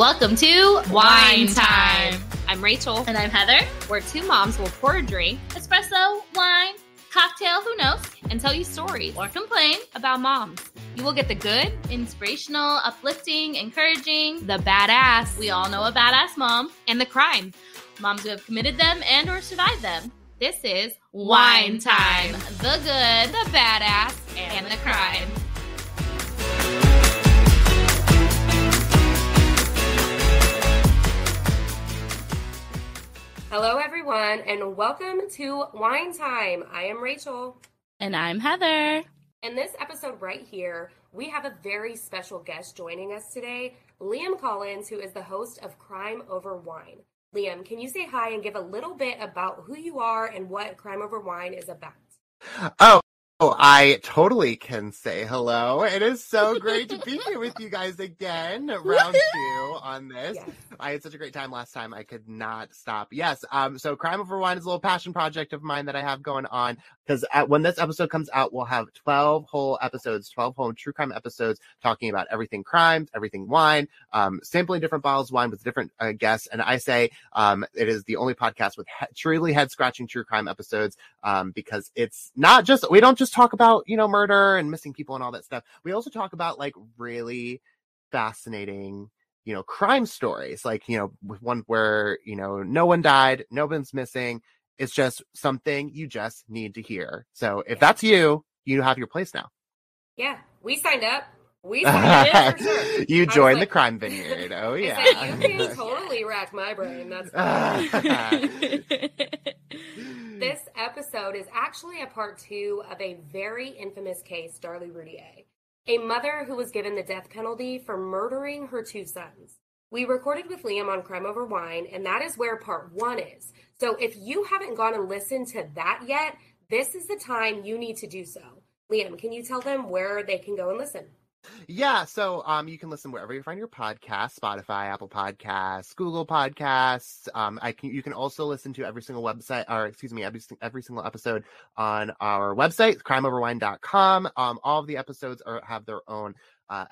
Welcome to Wine Time. I'm Rachel. And I'm Heather. Where two moms will pour a drink, espresso, wine, cocktail, who knows, and tell you stories or complain about moms. You will get the good, inspirational, uplifting, encouraging, the badass, we all know a badass mom, and the crime, moms who have committed them and or survived them. This is Wine Time. The good, the badass, and the crime. Hello, everyone, and welcome to Wine Time. I am Rachel. And I'm Heather. In this episode right here, we have a very special guest joining us today, Liam Collins, who is the host of Crime Over Wine. Liam, can you say hi and give a little bit about who you are and what Crime Over Wine is about? Oh, I totally can say hello. It is so great to be here with you guys again. Round two on this. Yes. I had such a great time last time. I could not stop. Yes. So Crime Over Wine is a little passion project of mine that I have going on, because when this episode comes out, we'll have 12 whole true crime episodes talking about everything crime, everything wine, sampling different bottles of wine with different guests. And I say it is the only podcast with truly head-scratching true crime episodes, because it's not just, we don't just talk about, murder and missing people and all that stuff. We also talk about like really fascinating, crime stories, like, with one where, no one died, no one's missing. It's just something you just need to hear. So if that's you, you have your place now. Yeah, we signed up. For sure. You joined the crime vineyard. Oh, yeah. I said, you can totally rack my brain. That's This episode is actually a part 2 of a very infamous case, Darlie Routier, a mother who was given the death penalty for murdering her 2 sons. We recorded with Liam on Crime Over Wine, and that is where part 1 is. So if you haven't gone and listened to that yet, this is the time you need to do so. Liam, can you tell them where they can go and listen? Yeah, so you can listen wherever you find your podcast: Spotify, Apple Podcasts, Google Podcasts. You can also listen to every single every single episode on our website, crimeoverwine.com. All of the episodes have their own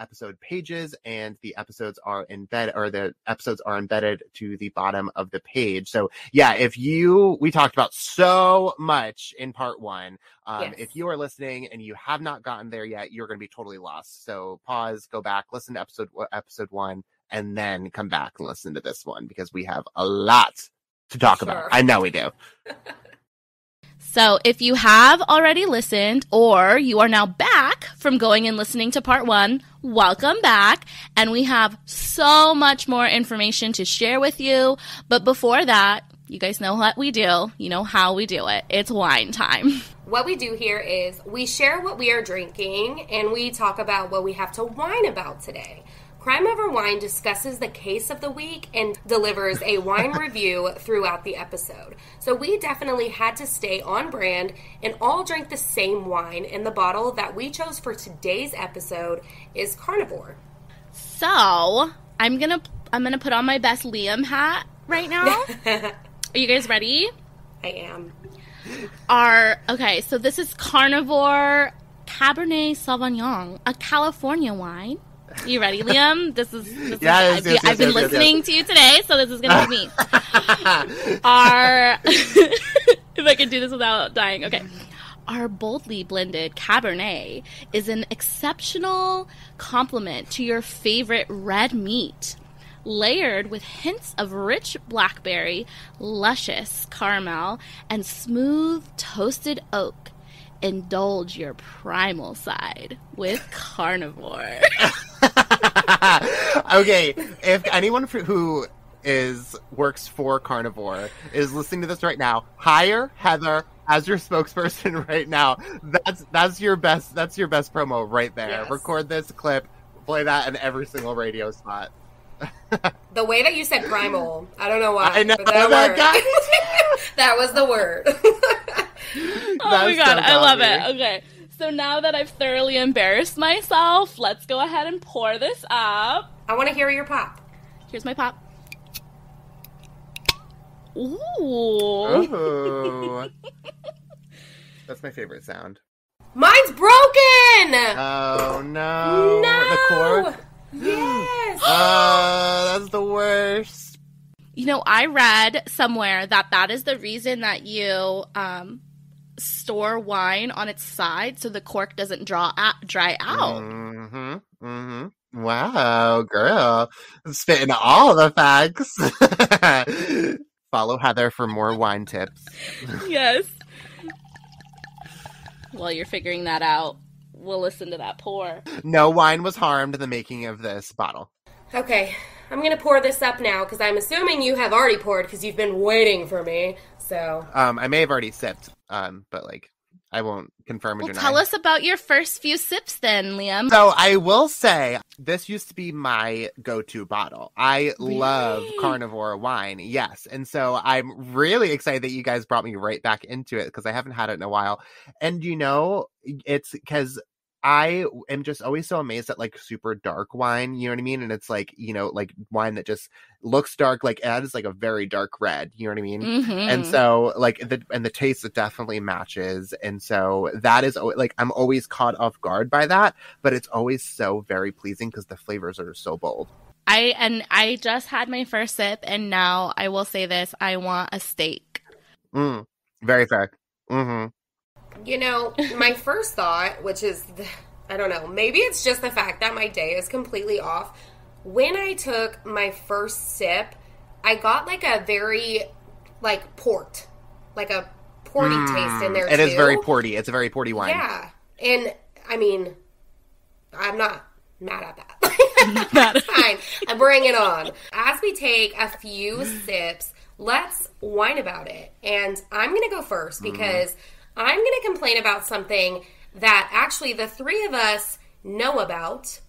episode pages, and the episodes are embedded to the bottom of the page. So yeah, we talked about so much in part 1. Yes. If you are listening and you have not gotten there yet, you're going to be totally lost. So pause, go back, listen to episode 1, and then come back and listen to this one, because we have a lot to talk about. I know we do. So if you have already listened, or you are now back from going and listening to part 1, welcome back. And we have so much more information to share with you. But before that, you guys know what we do. You know how we do it. It's wine time. What we do here is we share what we are drinking, and we talk about what we have to whine about today. Crime Over Wine discusses the case of the week and delivers a wine review throughout the episode. So we definitely had to stay on brand and all drink the same wine, and the bottle that we chose for today's episode is Carnivore. So I'm gonna put on my best Liam hat right now. Are you guys ready? I am. Okay, so this is Carnivore Cabernet Sauvignon, a California wine. You ready, Liam? I've been listening to you today, so this is going to be me. If I can do this without dying. Okay. Our boldly blended Cabernet is an exceptional complement to your favorite red meat, layered with hints of rich blackberry, luscious caramel, and smooth toasted oak. Indulge your primal side with Carnivore. Okay, if anyone who works for Carnivore is listening to this right now, hire Heather as your spokesperson right now. That's your best promo right there. Yes. Record this clip, play that in every single radio spot. The way that you said primal, I don't know why. I know but that word. That was the word. Oh my god, I love it. Okay, so now that I've thoroughly embarrassed myself, let's go ahead and pour this up. I want to hear your pop. Here's my pop. Ooh. Ooh. That's my favorite sound. Mine's broken! Oh, no. No! The cork? Yes! That's the worst. You know, I read somewhere that is the reason that you store wine on its side so the cork doesn't dry out. Mm-hmm. Mm-hmm. Wow, girl. Spitting all the facts. Follow Heather for more wine tips. Yes. While you're figuring that out, we'll listen to that pour. No wine was harmed in the making of this bottle. Okay, I'm going to pour this up now because I'm assuming you have already poured because you've been waiting for me. So I may have already sipped, but like I won't confirm or deny. Tell us about your first few sips then, Liam. So I will say this used to be my go-to bottle. I love carnivore wine, yes. And so I'm really excited that you guys brought me right back into it because I haven't had it in a while. And you know, it's because I am just always so amazed at like super dark wine, you know what I mean? And it's like, you know, like wine that just looks dark, like it is like a very dark red, you know what I mean? Mm-hmm. And so like the taste, it definitely matches. And so that is like, I'm always caught off guard by that, but it's always so very pleasing because the flavors are so bold. I just had my first sip and now I will say this, I want a steak. Very fair. Mm-hmm. You know, my first thought, which is, I don't know, maybe it's just the fact that my day is completely off. When I took my first sip, I got like a very, like, port. Like a porty taste in there, too. It is very porty. It's a very porty wine. Yeah. And, I mean, I'm not mad at that. That's fine. Bring it on. As we take a few sips, let's whine about it. And I'm going to go first because I'm going to complain about something that actually the three of us know about,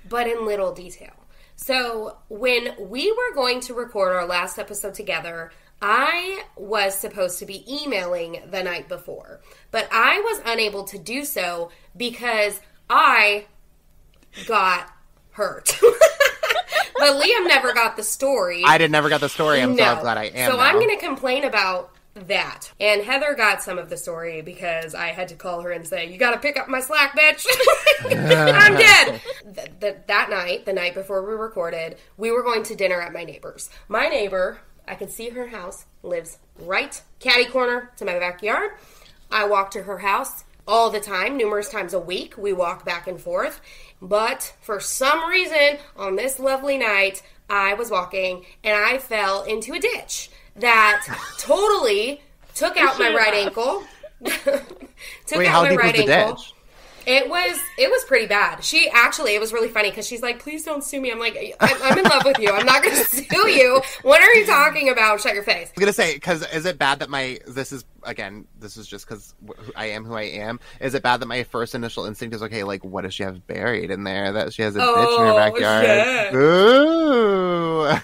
but in little detail. So when we were going to record our last episode together, I was supposed to be emailing the night before, but I was unable to do so because I got hurt. But Liam never got the story. I never got the story. I'm so glad I am. So I'm going to complain about that. And Heather got some of the story because I had to call her and say, you got to pick up my slack, bitch. I'm dead. That night, the night before we recorded, we were going to dinner at my neighbor's. My neighbor, I can see her house, lives right catty corner to my backyard. I walk to her house all the time, numerous times a week. We walk back and forth. But for some reason, on this lovely night, I was walking and I fell into a ditch that totally took out my right ankle. Wait, how deep was the ditch? It was pretty bad. It was really funny because she's like, please don't sue me. I'm like, I'm in love with you. I'm not going to sue you. What are you talking about? Shut your face. I was going to say, because is it bad that this is just because I am who I am. Is it bad that my first initial instinct is, okay, like, what does she have buried in there that she has a ditch in her backyard? Shit. Ooh.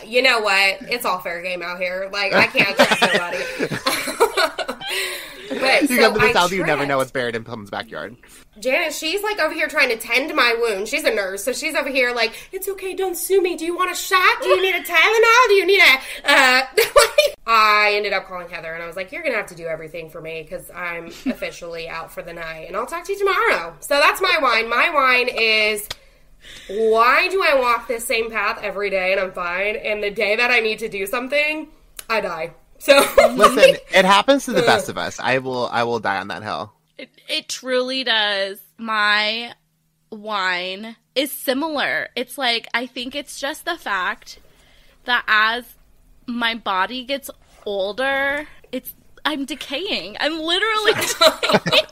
You know what? It's all fair game out here. Like, I can't trust nobody. But you come to the South, you never know what's buried in Plum's backyard. Janice, she's like over here trying to tend my wound. She's a nurse, so she's over here like, it's okay, don't sue me. Do you want a shot? Do you need a Tylenol? Do you need a... I ended up calling Heather, and I was like, you're going to have to do everything for me because I'm officially out for the night, and I'll talk to you tomorrow. So that's my wine. My wine is... why do I walk this same path every day and I'm fine, and the day that I need to do something, I die? So listen, it happens to the best of us. I will die on that hill. It truly does. My wine is similar. It's like, I think it's just the fact that as my body gets older, I'm decaying. I'm literally decaying.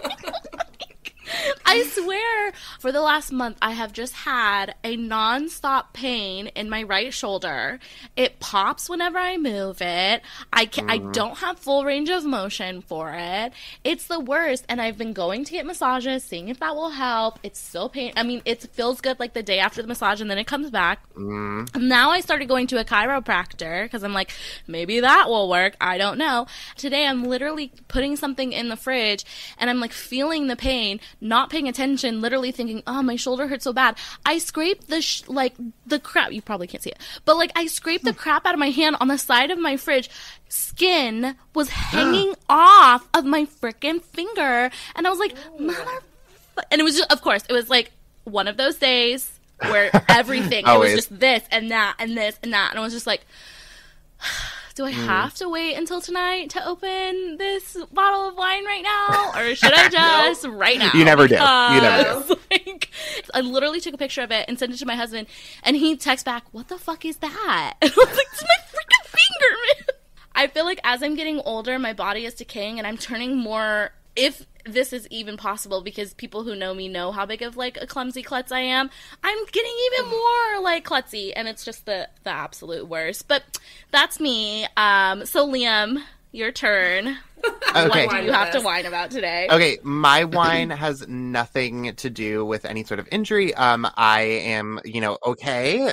I swear, for the last month, I have just had a nonstop pain in my right shoulder. It pops whenever I move it. I don't have full range of motion for it. It's the worst, and I've been going to get massages, seeing if that will help. It's still pain. I mean, it feels good like the day after the massage, and then it comes back. Now I started going to a chiropractor, because I'm like, maybe that will work. I don't know. Today, I'm literally putting something in the fridge, and I'm like feeling the pain, not paying attention, literally thinking, oh, my shoulder hurts so bad. I scraped the crap, you probably can't see it, but like I scraped the crap out of my hand on the side of my fridge. Skin was hanging off of my freaking finger, and I was like, and it was just, of course, it was like one of those days. where everything, it was just this and that and this and that. And I was just like, do I have to wait until tonight to open this bottle of wine right now? Or should I just right now? You never do. You never do. Like, I literally took a picture of it and sent it to my husband, and he texts back, what the fuck is that? And I was like, it's my freaking finger, man. I feel like as I'm getting older, my body is decaying, and I'm turning more, if this is even possible, because people who know me know how big of like a clumsy klutz I am, I'm getting even more like klutzy, and it's just the absolute worst. But that's me. So Liam, your turn. Okay. What do you have to whine about today? Okay, my whine has nothing to do with any sort of injury. I am, okay.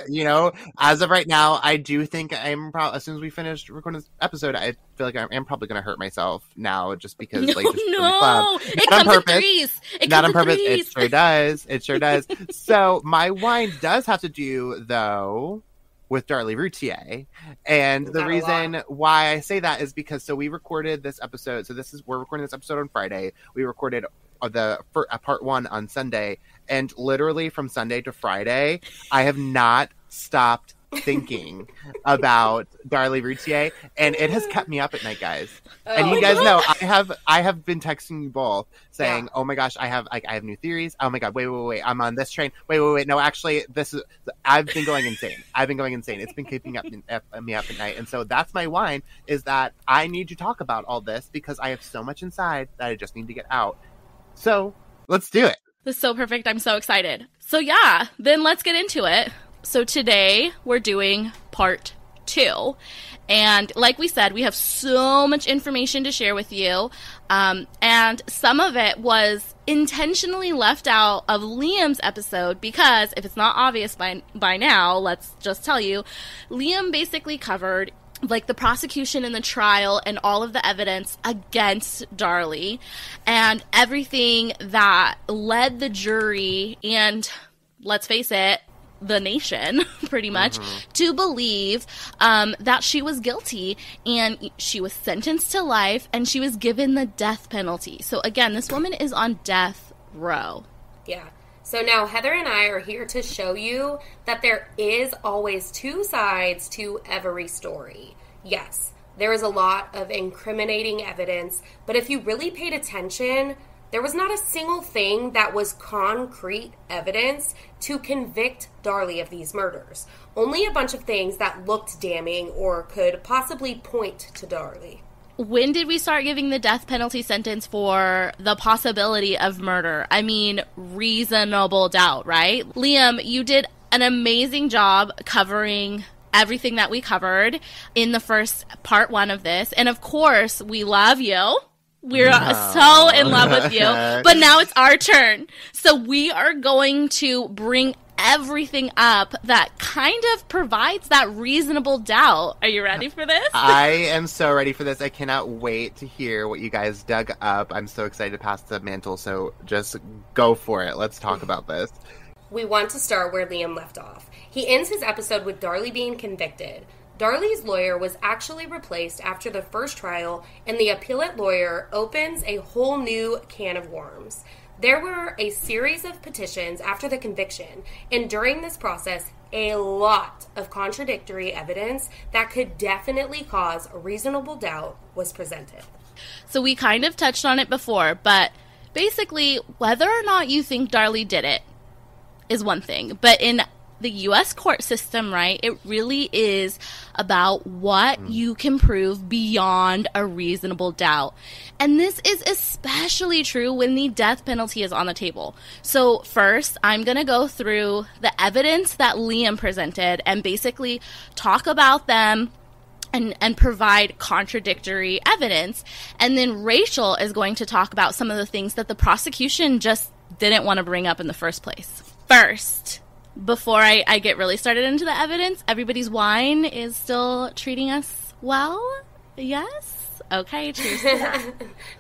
As of right now, I do think as soon as we finish recording this episode, I feel like I'm probably going to hurt myself now just because, no, it comes in threes. Not on purpose. It sure does. It sure does. So my whine does have to do, though, with Darlie Routier. And the reason why I say that is because, we recorded this episode. We're recording this episode on Friday. We recorded part 1 on Sunday. And literally from Sunday to Friday, I have not stopped thinking about Darlie Routier, and it has kept me up at night, guys. And you guys know I have been texting you both saying, "Oh my gosh, I have new theories. Oh my god, wait, I'm on this train. Wait. No, actually, I've been going insane. It's been keeping me up at night, and so that's my whine, is that I need to talk about all this because I have so much inside that I just need to get out. So let's do it. This is so perfect. I'm so excited. So yeah, then let's get into it. So today we're doing part 2. And like we said, we have so much information to share with you. And some of it was intentionally left out of Liam's episode because, if it's not obvious by now, let's just tell you, Liam basically covered like the prosecution and the trial and all of the evidence against Darlie and everything that led the jury and, let's face it, the nation, pretty much, to believe that she was guilty, and she was sentenced to life, and she was given the death penalty. So again, this woman is on death row. Yeah. So now Heather and I are here to show you that there is always 2 sides to every story. Yes, there is a lot of incriminating evidence, but if you really paid attention, there was not a single thing that was concrete evidence to convict Darlie of these murders. Only a bunch of things that looked damning or could possibly point to Darlie. When did we start giving the death penalty sentence for the possibility of murder? I mean, reasonable doubt, right? Liam, you did an amazing job covering everything that we covered in the first part 1 of this. And of course, we love you. We're so in love with you. But now it's our turn. So we are going to bring everything up that kind of provides that reasonable doubt. Are you ready for this? I am so ready for this. I cannot wait to hear what you guys dug up. I'm so excited to pass the mantle. So just go for it. Let's talk about this. We want to start where Liam left off. He ends his episode with Darlie being convicted. Darlie's lawyer was actually replaced after the first trial, and the appellate lawyer opens a whole new can of worms. There were a series of petitions after the conviction, and during this process, a lot of contradictory evidence that could definitely cause reasonable doubt was presented. So we kind of touched on it before, but basically, whether or not you think Darlie did it is one thing, but in the U.S. court system, right, it really is about what you can prove beyond a reasonable doubt. And this is especially true when the death penalty is on the table. So first, I'm going to go through the evidence that Liam presented and basically talk about them and provide contradictory evidence. And then Rachel is going to talk about some of the things that the prosecution just didn't want to bring up in the first place. First, before I get really started into the evidence, everybody's wine is still treating us well? Yes? Okay, cheers to that.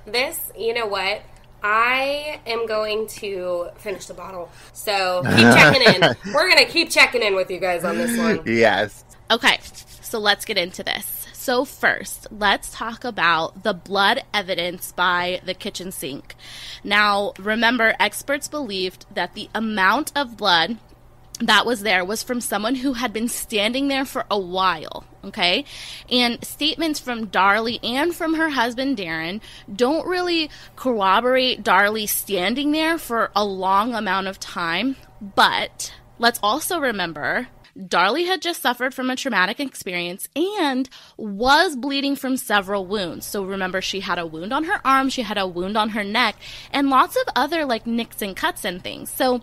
This, you know what? I am going to finish the bottle. So keep checking in. We're going to keep checking in with you guys on this one. Yes. Okay, so let's get into this. So first, let's talk about the blood evidence by the kitchen sink. Now, remember, experts believed that the amount of blood that was there was from someone who had been standing there for a while, okay? And statements from Darlie and from her husband, Darren, don't really corroborate Darlie standing there for a long amount of time. But let's also remember, Darlie had just suffered from a traumatic experience and was bleeding from several wounds. So remember, she had a wound on her arm, she had a wound on her neck, and lots of other like nicks and cuts and things. So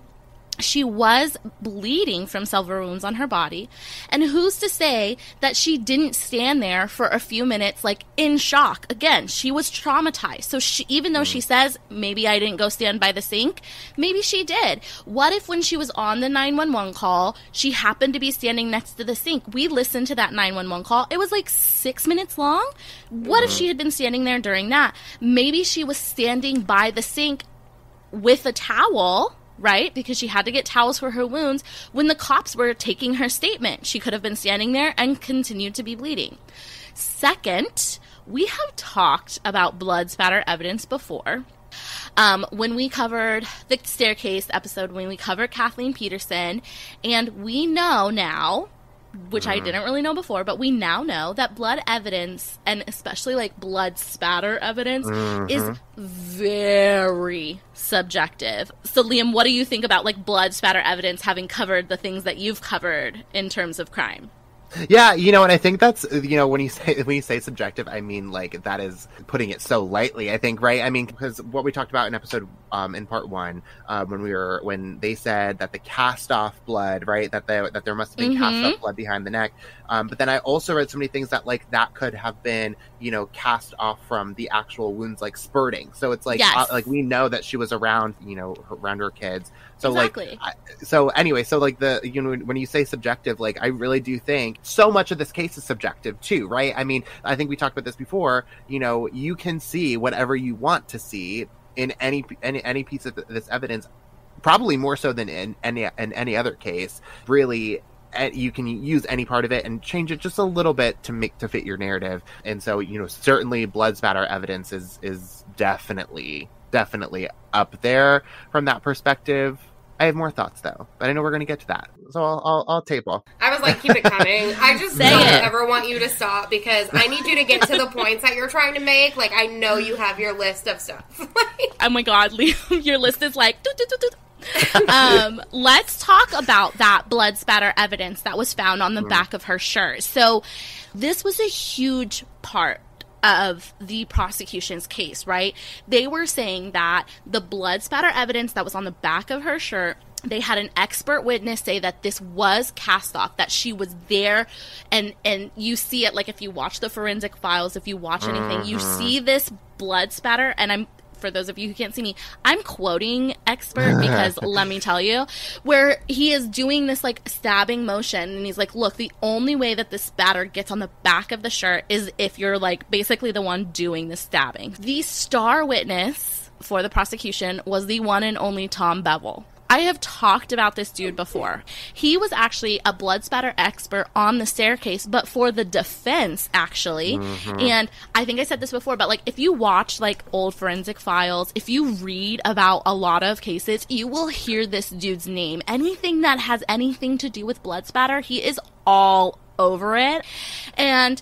she was bleeding from several wounds on her body. And who's to say that she didn't stand there for a few minutes, like in shock? Again, she was traumatized. So even though she says, maybe I didn't go stand by the sink, maybe she did. What if when she was on the 911 call, she happened to be standing next to the sink? We listened to that 911 call. It was like 6 minutes long. What if she had been standing there during that? Maybe she was standing by the sink with a towel, right? Because she had to get towels for her wounds when the cops were taking her statement. She could have been standing there and continued to be bleeding. Second, we have talked about blood spatter evidence before. When we covered the staircase episode, when we covered Kathleen Peterson, and we know now, which I didn't really know before, but we now know that blood evidence, and especially like blood spatter evidence, is very subjective. So Liam, what do you think about like blood spatter evidence, having covered the things that you've covered in terms of crime? Yeah, and I think that's, when you say subjective, I mean, like, that is putting it so lightly, I think, right? I mean, because what we talked about in episode, in part 1, when they said that the cast off blood, right, that there must have been cast off blood behind the neck. But then I also read so many things that, like, that could have been, cast off from the actual wounds, like, spurting. So it's like, like, we know that she was around, around her kids. So exactly. When you say subjective, like, I really do think so much of this case is subjective too, right? I mean, I think we talked about this before. You can see whatever you want to see in any piece of this evidence, probably more so than in any other case. Really, you can use any part of it and change it just a little bit to fit your narrative. And so, certainly blood spatter evidence is definitely up there from that perspective. I have more thoughts though, but I know we're going to get to that, so I'll table. I was like, keep it coming. I just don't ever want you to stop, because I need you to get to the points that you're trying to make. Like, I know you have your list of stuff. Oh my God, Liam, your list is like let's talk about that blood spatter evidence that was found on the back of her shirt. So this was a huge part of the prosecution's case, right? They were saying that the blood spatter evidence that was on the back of her shirt, they had an expert witness say that this was cast off, that she was there, and you see it, like, if you watch the forensic files, if you watch anything, you see this blood spatter, and for those of you who can't see me, I'm quoting expert because let me tell you, where he is doing this like stabbing motion, and he's like, look, the only way that the spatter gets on the back of the shirt is if you're like basically the one doing the stabbing. The star witness for the prosecution was the one and only Tom Bevel. I have talked about this dude before. He was actually a blood spatter expert on the staircase, but for the defense, actually. And I think I said this before, but like, if you watch like old forensic files, if you read about a lot of cases, you will hear this dude's name. Anything that has anything to do with blood spatter, he is all over it. And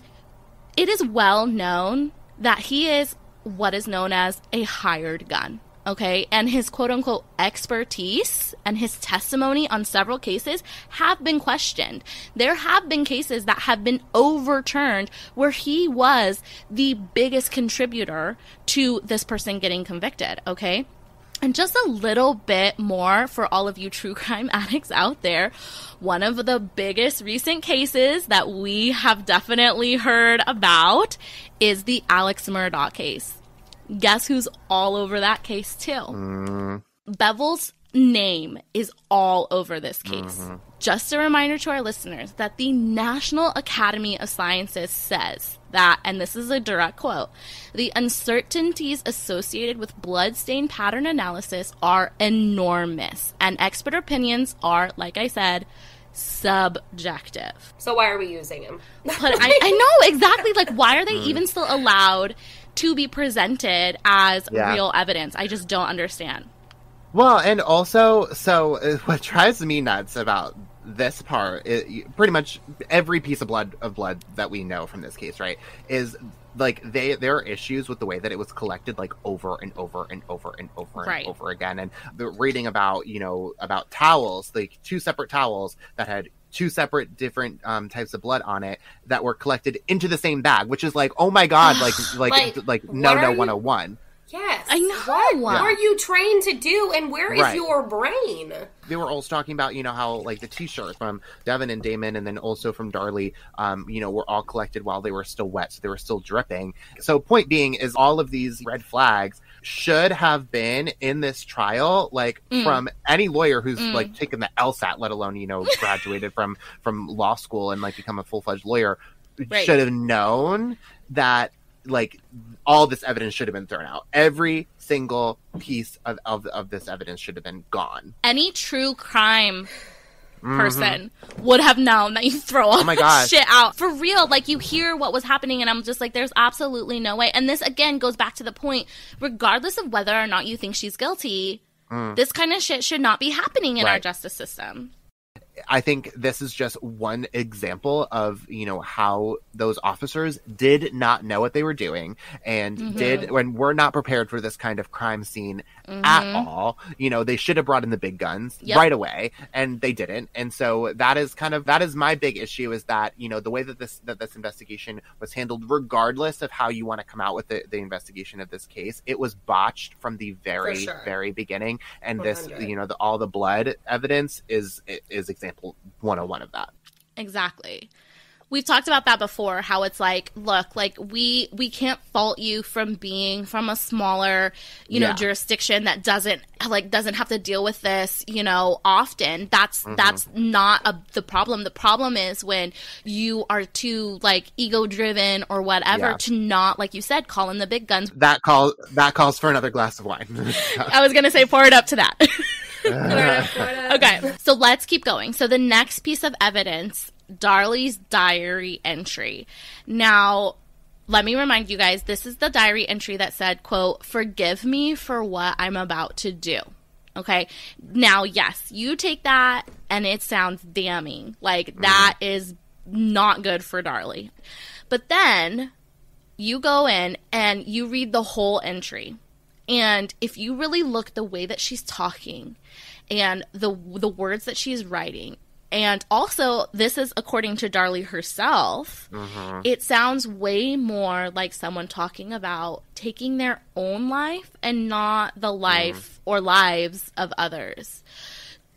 it is well known that he is what is known as a hired gun. Okay, and his quote-unquote expertise and his testimony on several cases have been questioned. There have been cases that have been overturned where he was the biggest contributor to this person getting convicted, okay? And just a little bit more for all of you true crime addicts out there, one of the biggest recent cases that we have definitely heard about is the Alex Murdaugh case. Guess who's all over that case too? Bevel's name is all over this case. Just a reminder to our listeners that the National Academy of Sciences says that, and this is a direct quote, the uncertainties associated with blood stain pattern analysis are enormous, and expert opinions are, like I said, subjective. So why are we using him? But I know exactly, like, why are they even still allowed to be presented as real evidence? I just don't understand. Well, and also, so what drives me nuts about this part, pretty much every piece of blood that we know from this case, right, is like there are issues with the way that it was collected, like over and over and over and over and over again. And the reading about, about towels, like 2 separate towels that had 2 separate different types of blood on it that were collected into the same bag, which is like, oh my God, like no 101. Yes. I know. What are you trained to do, and where is your brain? They were also talking about, how like the t-shirts from Devin and Damon, and then also from Darlie, were all collected while they were still wet, so they were still dripping. So point being is all of these red flags should have been in this trial, like from any lawyer who's like taken the LSAT, let alone, graduated from law school and like become a full-fledged lawyer, should have known that like all this evidence should have been thrown out. Every single piece of this evidence should have been gone. Any true crime person would have known that you throw all that shit out. For real, like you hear what was happening and I'm just like, there's absolutely no way. And this again goes back to the point, regardless of whether or not you think she's guilty, this kind of shit should not be happening in our justice system. I think this is just one example of, how those officers did not know what they were doing and when we're not prepared for this kind of crime scene at all. They should have brought in the big guns right away, and they didn't. And so that is my big issue, is that, the way that this investigation was handled, regardless of how you want to come out with the investigation of this case, it was botched from the very, very beginning. And 100. This, all the blood evidence is example 101 of that. Exactly. We've talked about that before, how it's like, look, like we can't fault you from being from a smaller, jurisdiction that doesn't have to deal with this, often. That's not the problem. The problem is when you are too like ego driven or whatever to not, like you said, call in the big guns. That calls for another glass of wine. I was gonna say, pour it up to that. Okay, so let's keep going. So the next piece of evidence, Darlie's diary entry. Now, let me remind you guys, this is the diary entry that said, quote, "Forgive me for what I'm about to do." Okay? Now, yes, you take that and it sounds damning. Like, that is not good for Darlie. But then you go in and you read the whole entry. And if you really look the way that she's talking and the words that she's writing, and also this is according to Darlie herself, it sounds way more like someone talking about taking their own life and not the life or lives of others.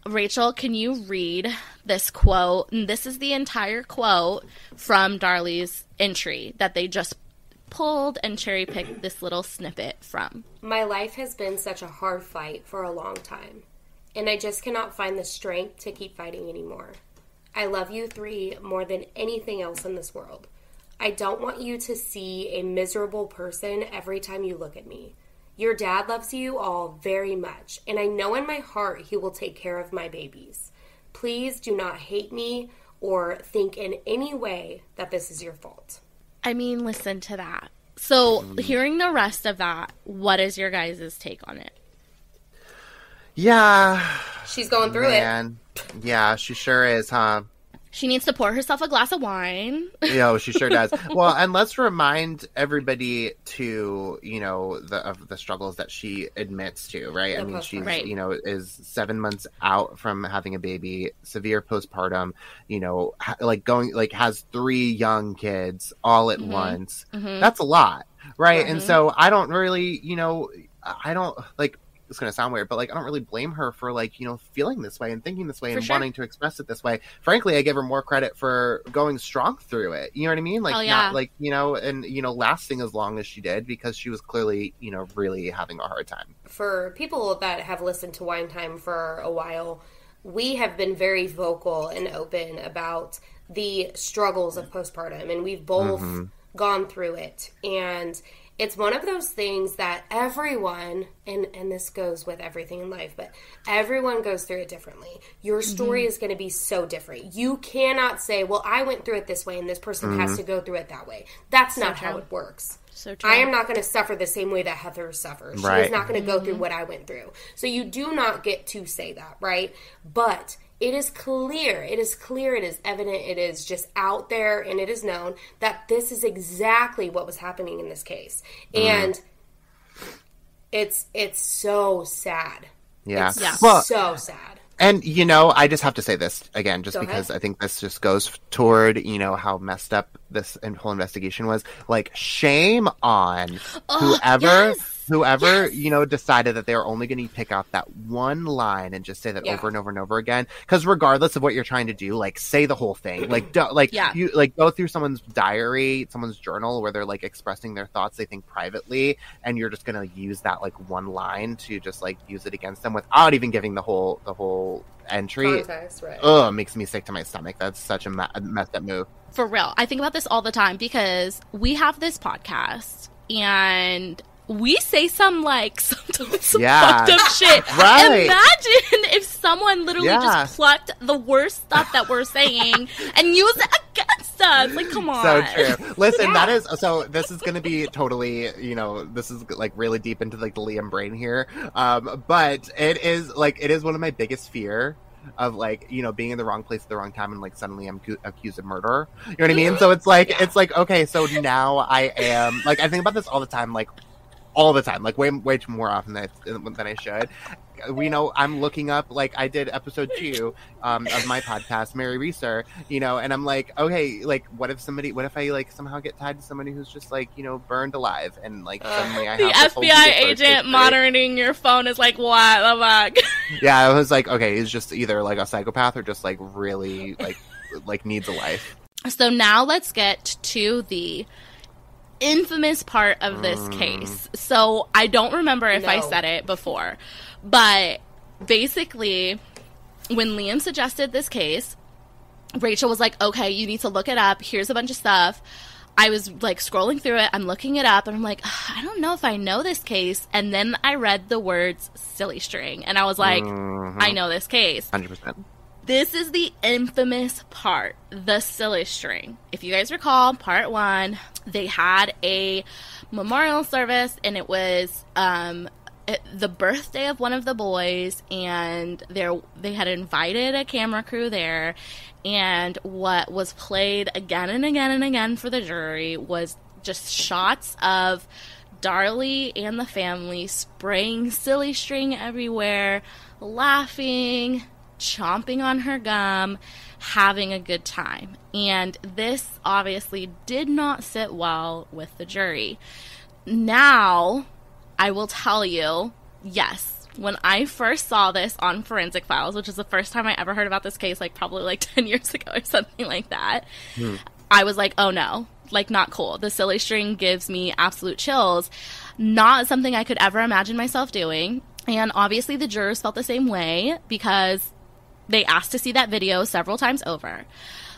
Rachel, can you read this quote? And this is the entire quote from Darlie's entry that they just pulled and cherry-picked this little snippet from. "My life has been such a hard fight for a long time, and I just cannot find the strength to keep fighting anymore. I love you 3 more than anything else in this world. I don't want you to see a miserable person every time you look at me. Your dad loves you all very much, and I know in my heart he will take care of my babies. Please do not hate me or think in any way that this is your fault." I mean, listen to that. So, hearing the rest of that, what is your guys' take on it? Yeah. She's going through it. Yeah, she sure is, huh? She needs to pour herself a glass of wine. She sure does. Well, and let's remind everybody to, of the struggles that she admits to, right? I mean, she's, is 7 months out from having a baby, severe postpartum, has 3 young kids all at once. That's a lot, right? And so I don't really, it's going to sound weird, but I don't really blame her for feeling this way and thinking this way and wanting to express it this way. Frankly, I give her more credit for going strong through it. You know what I mean? Not lasting as long as she did, because she was clearly, really having a hard time. For people that have listened to Wine Time for a while, we have been very vocal and open about the struggles of postpartum, and we've both gone through it. And it's one of those things that everyone, and this goes with everything in life, but everyone goes through it differently. Your story is going to be so different. You cannot say, well, I went through it this way and this person has to go through it that way. That's not how it works. So true. I am not going to suffer the same way that Heather suffers. She is not going to go through what I went through. So you do not get to say that, right? But it is clear, it is evident, it is just out there, and it is known that this is exactly what was happening in this case. And it's so sad. Yeah. It's so sad. And, you know, I just have to say this again, just Go because ahead. I think this just goes toward, you know, how messed up this whole investigation was. Like, shame on whoever, you know, decided that they were only going to pick out that one line and just say that over and over and over again. Because regardless of what you're trying to do, like, say the whole thing. Like, you like go through someone's diary, someone's journal where they're like expressing their thoughts they think privately, and you're just going to use that like one line to just like use it against them without even giving the whole entry. Context, right. Ugh, makes me sick to my stomach. That's such a messed up move. For real. I think about this all the time because we have this podcast and we say some fucked up shit. Right. Imagine if someone literally just plucked the worst stuff that we're saying and used it against us. Like, come on. So true. Listen, this is going to be totally, you know, this is like really deep into like the Liam brain here. But it is one of my biggest fear of like, you know, being in the wrong place at the wrong time and like suddenly I'm accused of murder. You know what I mean? So it's like, okay, so now I am like, I think about this all the time, like way too more often than I should. You know, I'm looking up, like I did episode 2 of my podcast, Mary Reeser, you know, and I'm like, okay, like what if I like somehow get tied to somebody who's just like, you know, burned alive, and like suddenly I the have FBI agent monitoring your phone is like, what the fuck? Yeah, I was like, okay, he's just either like a psychopath or just like really like needs a life. So now let's get to the infamous part of this case. So I don't remember if I said it before, but basically when Liam suggested this case, Rachel was like, okay, you need to look it up. Here's a bunch of stuff. I was like scrolling through it. I'm looking it up and I'm like, I don't know if I know this case. And then I read the words silly string and I was like, I know this case. 100%. This is the infamous part, the silly string. If you guys recall, part 1, they had a memorial service, and it was the birthday of one of the boys, and they had invited a camera crew there, and what was played again and again and again for the jury was just shots of Darlie and the family spraying silly string everywhere, laughing, chomping on her gum, having a good time. And this obviously did not sit well with the jury. Now, I will tell you, yes, when I first saw this on Forensic Files, which is the first time I ever heard about this case, like probably like 10 years ago or something like that, I was like, oh no, like not cool. The silly string gives me absolute chills. Not something I could ever imagine myself doing. And obviously the jurors felt the same way because they asked to see that video several times over.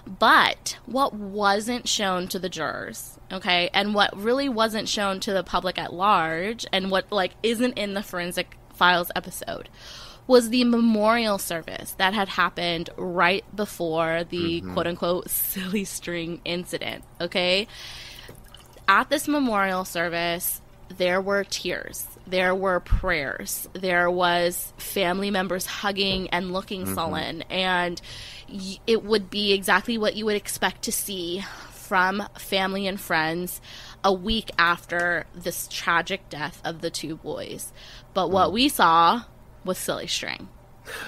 But what wasn't shown to the jurors, okay, and what really wasn't shown to the public at large, and what like isn't in the Forensic Files episode, was the memorial service that had happened right before the quote-unquote silly string incident, okay? At this memorial service, there were tears. There were prayers. There was family members hugging and looking sullen. And it would be exactly what you would expect to see from family and friends a week after this tragic death of the 2 boys. But what we saw was silly string.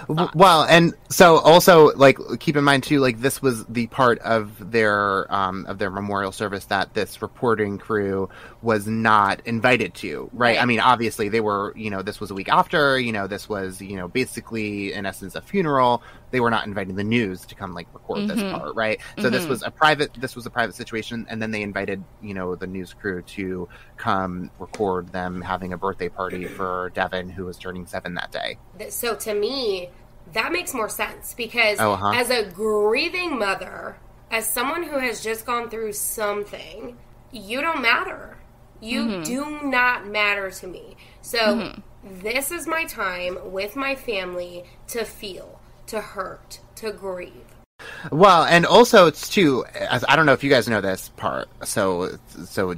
Well, and so also like keep in mind too, like this was the part of their memorial service that this reporting crew was not invited to, right? I mean, obviously they were, you know, this was a week after, you know, this was, you know, basically in essence a funeral. They were not inviting the news to come like record this part, right? So this was a private situation, and then they invited, you know, the news crew to come record them having a birthday party for Devin, who was turning 7 that day. So to me, that makes more sense because as a grieving mother, as someone who has just gone through something, you don't matter. You do not matter to me. So this is my time with my family to feel, to hurt, to grieve. Well, and also it's too, I don't know if you guys know this part, so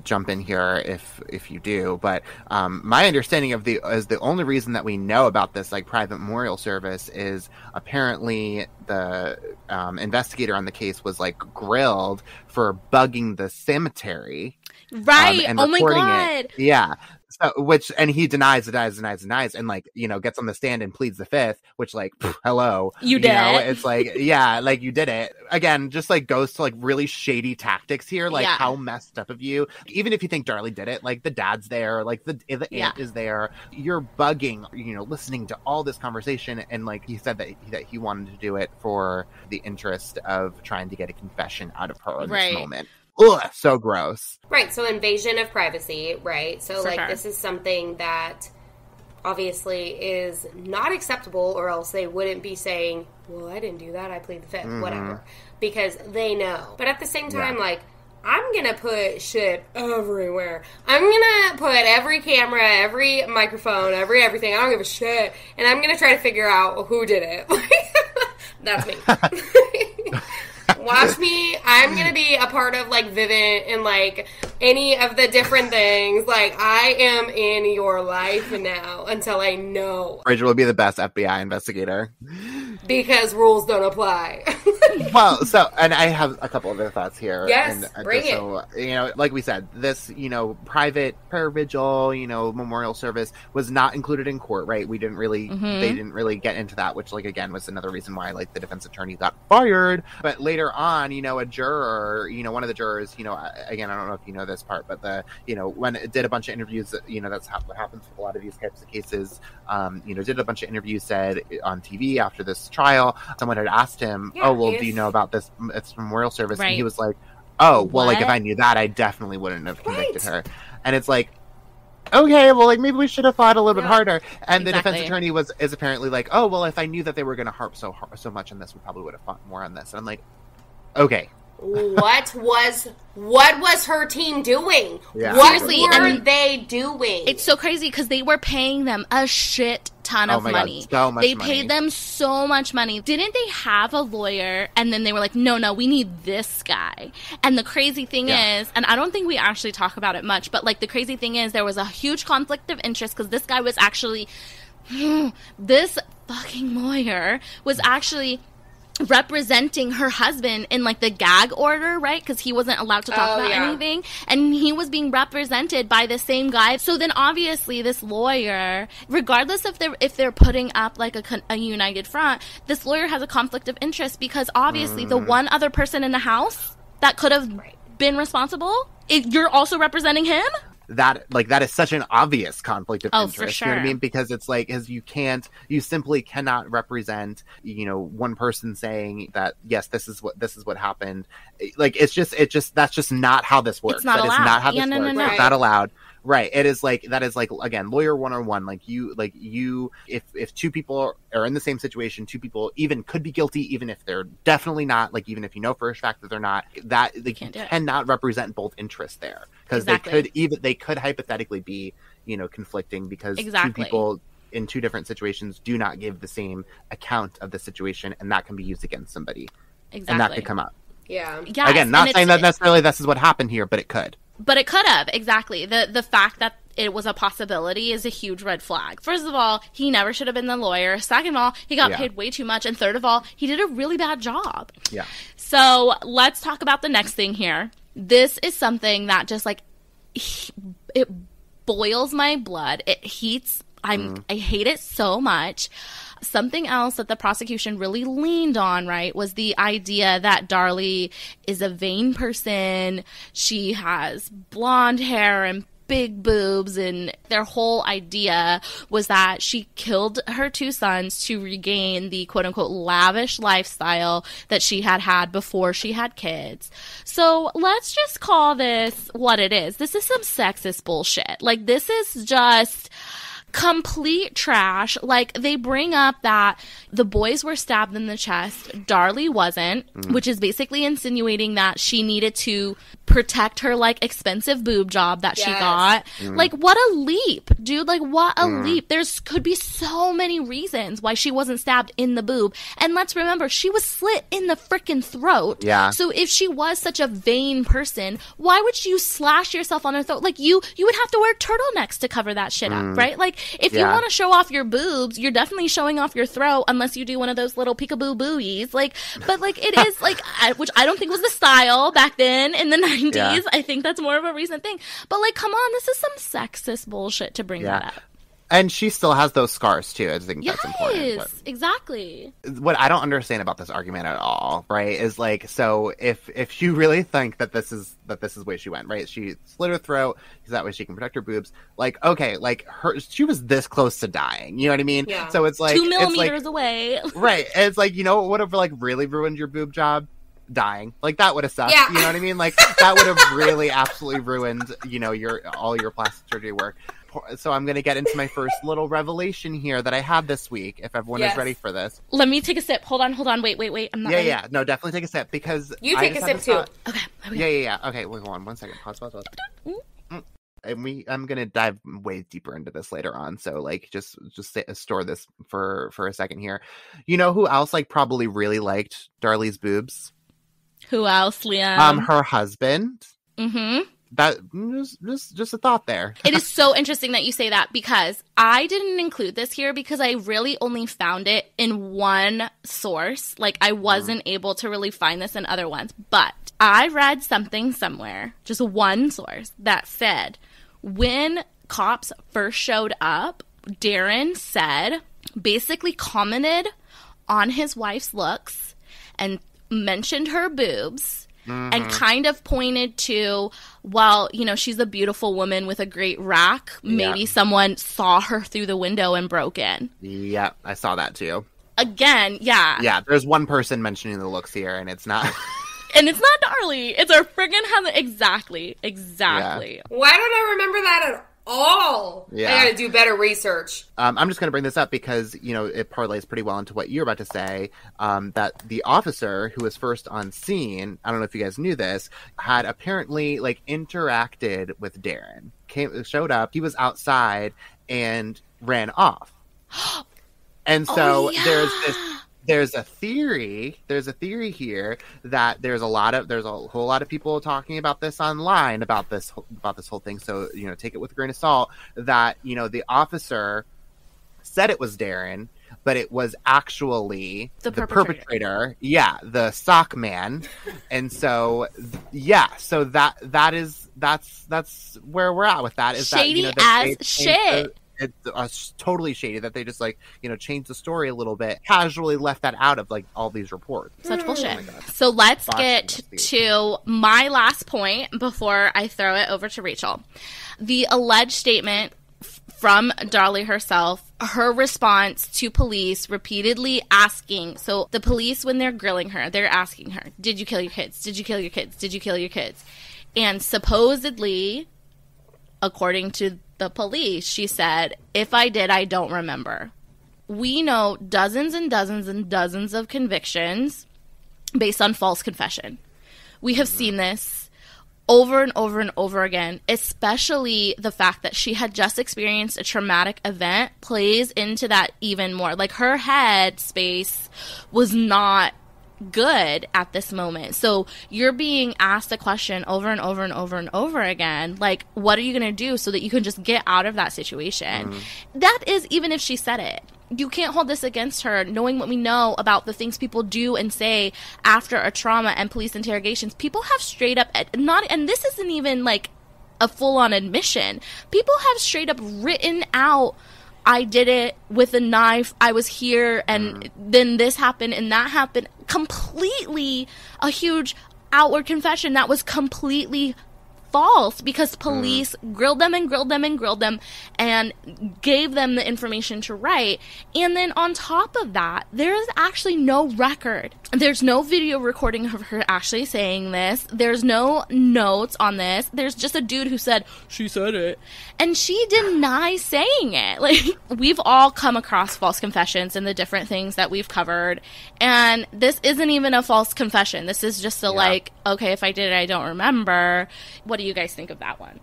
jump in here if you do, but my understanding of the only reason that we know about this like private memorial service is apparently the investigator on the case was like grilled for bugging the cemetery. Right. And oh my reporting God. it. Yeah. So, and he denies, and like, you know, gets on the stand and pleads the fifth, which like, hello. You did it. It's like, yeah, like you did it. Again, just like goes to like really shady tactics here. Like how messed up of you. Even if you think Darlie did it, like the dad's there, like the aunt is there. You're bugging, you know, listening to all this conversation. And like he said that he wanted to do it for the interest of trying to get a confession out of her in this moment. Ugh, so gross. Right, so invasion of privacy, right? So, this is something that obviously is not acceptable, or else they wouldn't be saying, well, I didn't do that, I plead the fifth, whatever. Because they know. But at the same time, like, I'm going to put shit everywhere. I'm going to put every camera, every microphone, everything. I don't give a shit. And I'm going to try to figure out who did it. That's me. Watch me. I'm going to be a part of, like, Vivint and, like, any of the different things. Like, I am in your life now until I know. Rachel will be the best FBI investigator. Because rules don't apply. Well, so, and I have a couple other thoughts here. Yes, and, bring it. So, you know, like we said, this, you know, private prayer vigil, you know, memorial service was not included in court, right? We didn't really, they didn't really get into that, which, like, again, was another reason why, like, the defense attorney got fired. But later on, you know, a juror, you know, one of the jurors, you know, again, I don't know if you know this part, but you know, when it did a bunch of interviews, you know, that's what happens with a lot of these types of cases, you know, did a bunch of interviews, said on TV after this trial, someone had asked him, do you know about this? It's memorial service. Right. And he was like, oh, well, like, if I knew that, I definitely wouldn't have convicted her. And it's like, okay, well, like, maybe we should have fought a little bit harder. And the defense attorney is apparently like, oh, well, if I knew that they were going to harp so much on this, we probably would have fought more on this. And I'm like, okay. What was her team doing? Yeah. What were they doing? It's so crazy because they were paying them a shit ton of money. God, so much they money. paid them so much money. Didn't they have a lawyer? And then they were like, no, we need this guy. And the crazy thing is, and I don't think we actually talk about it much, but like the crazy thing is there was a huge conflict of interest because this guy was actually, this fucking lawyer was actually representing her husband in like the gag order, right? Because he wasn't allowed to talk about anything, and he was being represented by the same guy. So then obviously this lawyer, regardless if they're putting up like a united front, this lawyer has a conflict of interest because obviously the one other person in the house that could have been responsible, you're also representing him. That is such an obvious conflict of interest. For sure. You know what I mean? Because it's like, you simply cannot represent, you know, one person saying that, yes, this is what happened. Like, that's just not how this works. It's not allowed. Is not how this works. No. It's not allowed. Right. That is like, again, lawyer 101. Like you, if two people are in the same situation, two people even could be guilty, even if they're definitely not, like, even if you know for a fact that they're not, that they cannot represent both interests there. Because they could hypothetically be, you know, conflicting because two people in two different situations do not give the same account of the situation, and that can be used against somebody. Exactly. And that could come up. Yeah. Yes, again, not saying that necessarily this is what happened here, but it could. But it could have, exactly. The fact that it was a possibility is a huge red flag. First of all, he never should have been the lawyer. Second of all, he got paid way too much. And third of all, he did a really bad job. Yeah. So let's talk about the next thing here. This is something that just like, it boils my blood. It heats. I hate it so much. Something else that the prosecution really leaned on, right, was the idea that Darlie is a vain person. She has blonde hair and big boobs, and their whole idea was that she killed her two sons to regain the quote-unquote lavish lifestyle that she had before she had kids. So let's just call this what it is. This is some sexist bullshit. Like, this is just Complete trash. Like, they bring up that the boys were stabbed in the chest. Darlie wasn't, which is basically insinuating that she needed to protect her, like, expensive boob job that she got. Like, what a leap, dude. Like, what a leap. There's could be so many reasons why she wasn't stabbed in the boob. And let's remember, she was slit in the freaking throat. Yeah. So if she was such a vain person, why would you slash yourself on her throat? Like, you would have to wear turtlenecks to cover that shit up, right? Like, if you want to show off your boobs, you're definitely showing off your throat, unless you do one of those little peekaboo buoys. Like, but like, it is like, which I don't think was the style back then in the 90s. Yeah. I think that's more of a recent thing. But like, come on, this is some sexist bullshit to bring that up. And she still has those scars, too. I think that's important. Yes, exactly. What I don't understand about this argument at all, right, is like, so if you really think that this is the way she went, right, she slit her throat because that way she can protect her boobs, like, okay, like, she was this close to dying, you know what I mean? Yeah. So it's like 2 millimeters away. Right. And it's like, you know what would have, like, really ruined your boob job? Dying. Like, that would have sucked. Yeah. You know what I mean? Like, that would have really absolutely ruined, you know, all your plastic surgery work. So I'm going to get into my first little revelation here that I had this week, if everyone is ready for this. Let me take a sip. Hold on. Wait. I'm not ready. Yeah. No, definitely take a sip, because you take a sip too. Okay. Yeah. Okay, wait, hold on 1 second. Pause. And I'm going to dive way deeper into this later on. So, like, just store this for a second here. You know who else, like, probably really liked Darlie's boobs? Who else, Liam? Her husband. Mm-hmm. That just a thought there. It is so interesting that you say that, because I didn't include this here because I really only found it in one source. Like, I wasn't able to really find this in other ones. But I read something somewhere, just one source, that said when cops first showed up, Darren basically commented on his wife's looks and mentioned her boobs. And kind of pointed to, well, you know, she's a beautiful woman with a great rack. Maybe someone saw her through the window and broke in. Yeah, I saw that too. Again, yeah. Yeah, there's one person mentioning the looks here, and it's not... And it's not Darlie. It's our friggin' husband. Exactly. Yeah. Why don't I remember that at all? Yeah. I gotta do better research. I'm just going to bring this up because, you know, it parlays pretty well into what you're about to say, that the officer who was first on scene, I don't know if you guys knew this, had apparently, like, interacted with Darren. Showed up, he was outside, and ran off. And so there's a theory here that there's a whole lot of people talking about this online about this whole thing. So, you know, take it with a grain of salt that, you know, the officer said it was Darren, but it was actually the perpetrator. Yeah, the sock man. And so, so that's where we're at with that. Is shady that, you know, as shit. It's totally shady that they just, like, you know, changed the story a little bit, casually left that out of, like, all these reports. Such bullshit. So let's get to my last point before I throw it over to Rachel. The alleged statement from Darlie herself, her response to police repeatedly asking, so the police, when they're grilling her, they're asking her, did you kill your kids? Did you kill your kids? Did you kill your kids? And supposedly, according to the police, she said, if I did, I don't remember. We know dozens and dozens and dozens of convictions based on false confession. We have seen this over and over and over again, especially the fact that she had just experienced a traumatic event plays into that even more. Like, her head space was not good at this moment. So you're being asked a question over and over and over and over again, like, what are you going to do so that you can just get out of that situation? That is, even if she said it, you can't hold this against her, knowing what we know about the things people do and say after a trauma and police interrogations. People have straight up and this isn't even like a full-on admission. People have straight up written out, I did it with a knife, I was here, and then this happened and that happened. Completely a huge outward confession that was completely false because police grilled them and grilled them and grilled them and gave them the information to write. And then on top of that, there is actually no record. There's no video recording of her actually saying this. There's no notes on this. There's just a dude who said, she said it. And she denies saying it. Like, we've all come across false confessions and the different things that we've covered. And this isn't even a false confession. This is just like, okay, if I did it, I don't remember. What do you guys think of that one?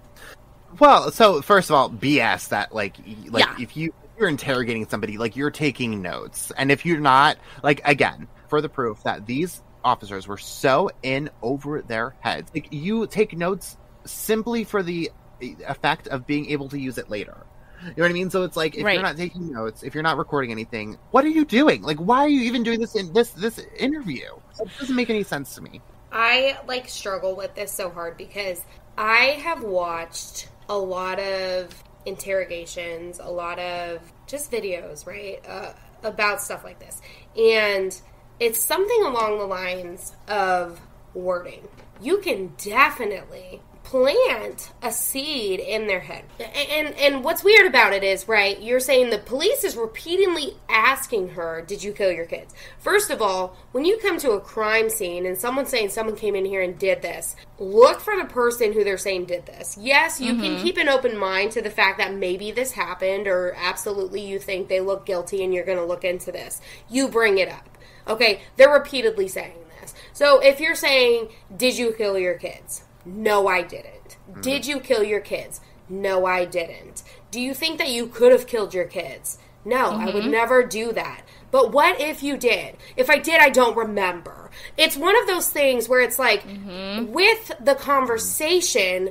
Well, so first of all, BS that, if you're interrogating somebody, like, you're taking notes. And if you're not, like, again, further proof that these officers were so in over their heads. Like, you take notes simply for the effect of being able to use it later. You know what I mean? So it's like, if you're not taking notes, if you're not recording anything, what are you doing? Like, why are you even doing this in this interview? It doesn't make any sense to me. I, struggle with this so hard because I have watched a lot of interrogations, a lot of just videos, right, about stuff like this. And it's something along the lines of wording. You can definitely plant a seed in their head. And what's weird about it is, right, you're saying the police is repeatedly asking her, did you kill your kids? First of all, when you come to a crime scene and someone's saying someone came in here and did this, look for the person who they're saying did this. Yes, you can keep an open mind to the fact that maybe this happened, or absolutely you think they look guilty and you're going to look into this. You bring it up. Okay, they're repeatedly saying this. So if you're saying, did you kill your kids? No, I didn't. Did you kill your kids? No, I didn't. Do you think that you could have killed your kids? No, I would never do that. But what if you did? If I did, I don't remember. It's one of those things where it's like, with the conversation,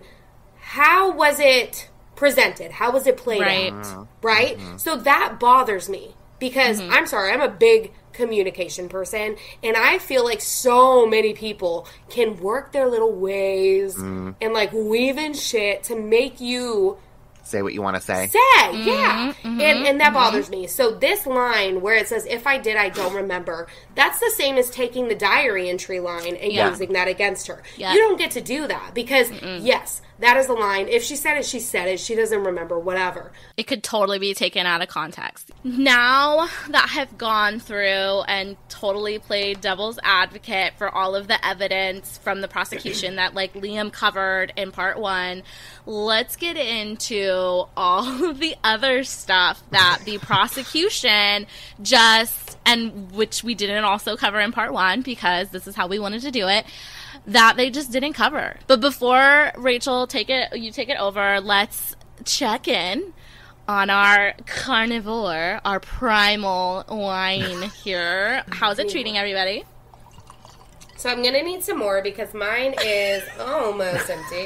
how was it presented? How was it played out? Right? So that bothers me because, I'm sorry, I'm a big communication person, and I feel like so many people can work their little ways and weave in shit to make you say what you want to say. And that bothers me. So this line where it says, if I did, I don't remember, that's the same as taking the diary entry line and using that against her. You don't get to do that because, yes, that is the line. If she said it, she said it. She doesn't remember, whatever. It could totally be taken out of context. Now that I've gone through and totally played devil's advocate for all of the evidence from the prosecution that, Liam covered in part 1, let's get into all of the other stuff that the prosecution and which we didn't also cover in part 1 because this is how we wanted to do it, that they just didn't cover. But before, Rachel, you take it over, let's check in on our carnivore, our primal wine here. How's it treating everybody? So I'm going to need some more because mine is almost empty.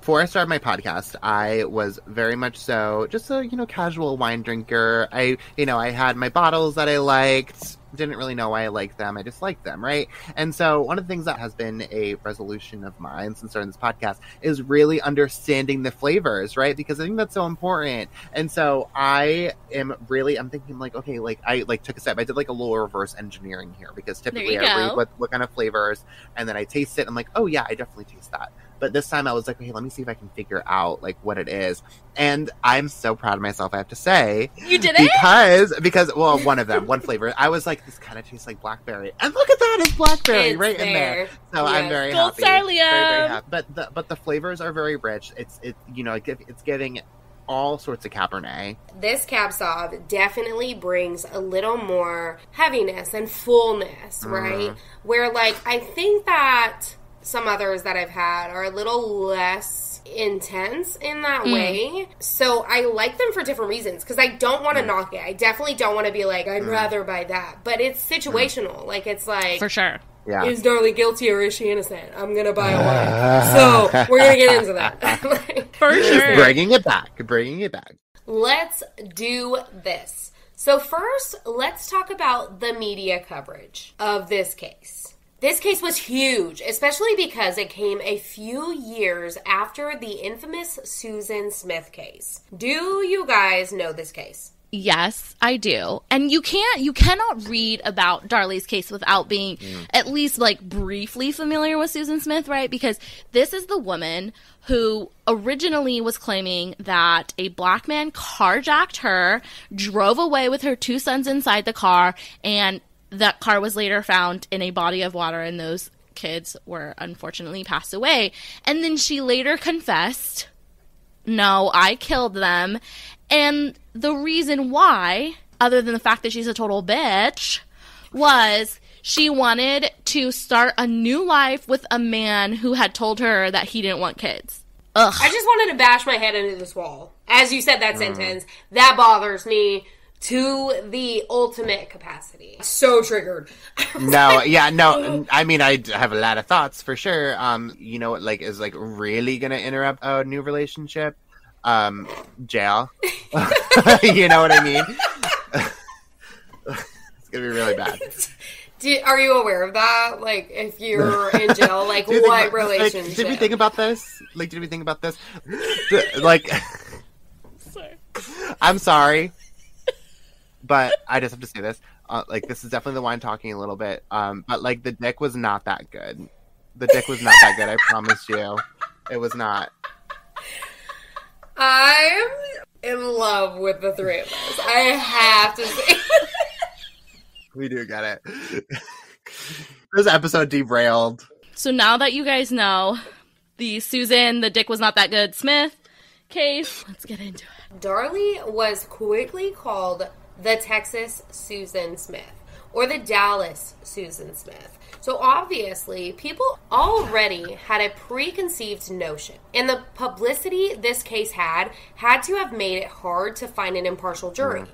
Before I started my podcast, I was very much so just a, casual wine drinker. I had my bottles that I liked. Didn't really know why I liked them. I just liked them, right? And so one of the things that has been a resolution of mine since starting this podcast is really understanding the flavors, right? Because I think that's so important. And so I'm thinking I took a step. I did a little reverse engineering here because typically I read what kind of flavors and then I taste it. And I'm like, oh yeah, I definitely taste that. But this time I was like, okay, let me see if I can figure out what it is. And I'm so proud of myself, I have to say. You did it? Because one of them, one flavor, I was like, this kind of tastes like blackberry. And look at that, it's blackberry in there. So yes. I'm very happy. Very, very happy. But the flavors are very rich. It's giving all sorts of Cabernet. This Cab Sauv definitely brings a little more heaviness and fullness, right? Where I think that some others that I've had are a little less intense in that way. So I like them for different reasons because I don't want to knock it. I definitely don't want to be like, I'd rather buy that. But it's situational. It's for sure. Yeah. Is Darlie guilty or is she innocent? I'm going to buy a wine. So we're going to get into that. For sure. Bringing it back. Let's do this. So first, let's talk about the media coverage of this case. This case was huge, especially because it came a few years after the infamous Susan Smith case. Do you guys know this case? Yes, I do. And you cannot read about Darlie's case without being at least like briefly familiar with Susan Smith, right? Because this is the woman who originally was claiming that a black man carjacked her, drove away with her 2 sons inside the car, and that car was later found in a body of water, and those kids were unfortunately passed away. And then she later confessed, no, I killed them. And the reason why, other than the fact that she's a total bitch, was she wanted to start a new life with a man who had told her that he didn't want kids. Ugh. I just wanted to bash my head into this wall. As you said that sentence, that bothers me to the ultimate capacity. So triggered. No, I mean, I have a lot of thoughts for sure. You know what, like, is like really gonna interrupt a new relationship? Jail. You know what I mean? It's gonna be really bad. Are you aware of that? Like, if you're in jail, like, what relationship? Like, did we think about this? Like, Sorry. I'm sorry, but I just have to say this. Like, this is definitely the wine talking a little bit. But like, the dick was not that good. I promise you, it was not. I'm in love with the three of us. I have to say. We do get it. This episode derailed. So now that you guys know the Susan, the dick was not that good Smith case, let's get into it. Darlie was quickly called the Texas Susan Smith, or the Dallas Susan Smith. So obviously, people already had a preconceived notion, and the publicity this case had to have made it hard to find an impartial jury.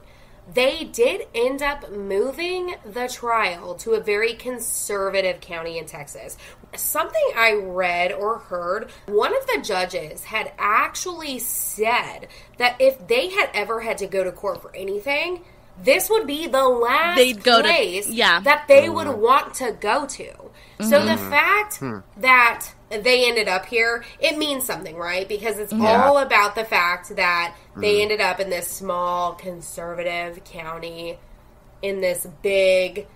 They did end up moving the trial to a very conservative county in Texas. Something I read or heard, one of the judges had actually said that if they had ever had to go to court for anything, this would be the last place that they would want to go to. So the fact that they ended up here, it means something, right? Because it's all about the fact that they ended up in this small, conservative county in this big...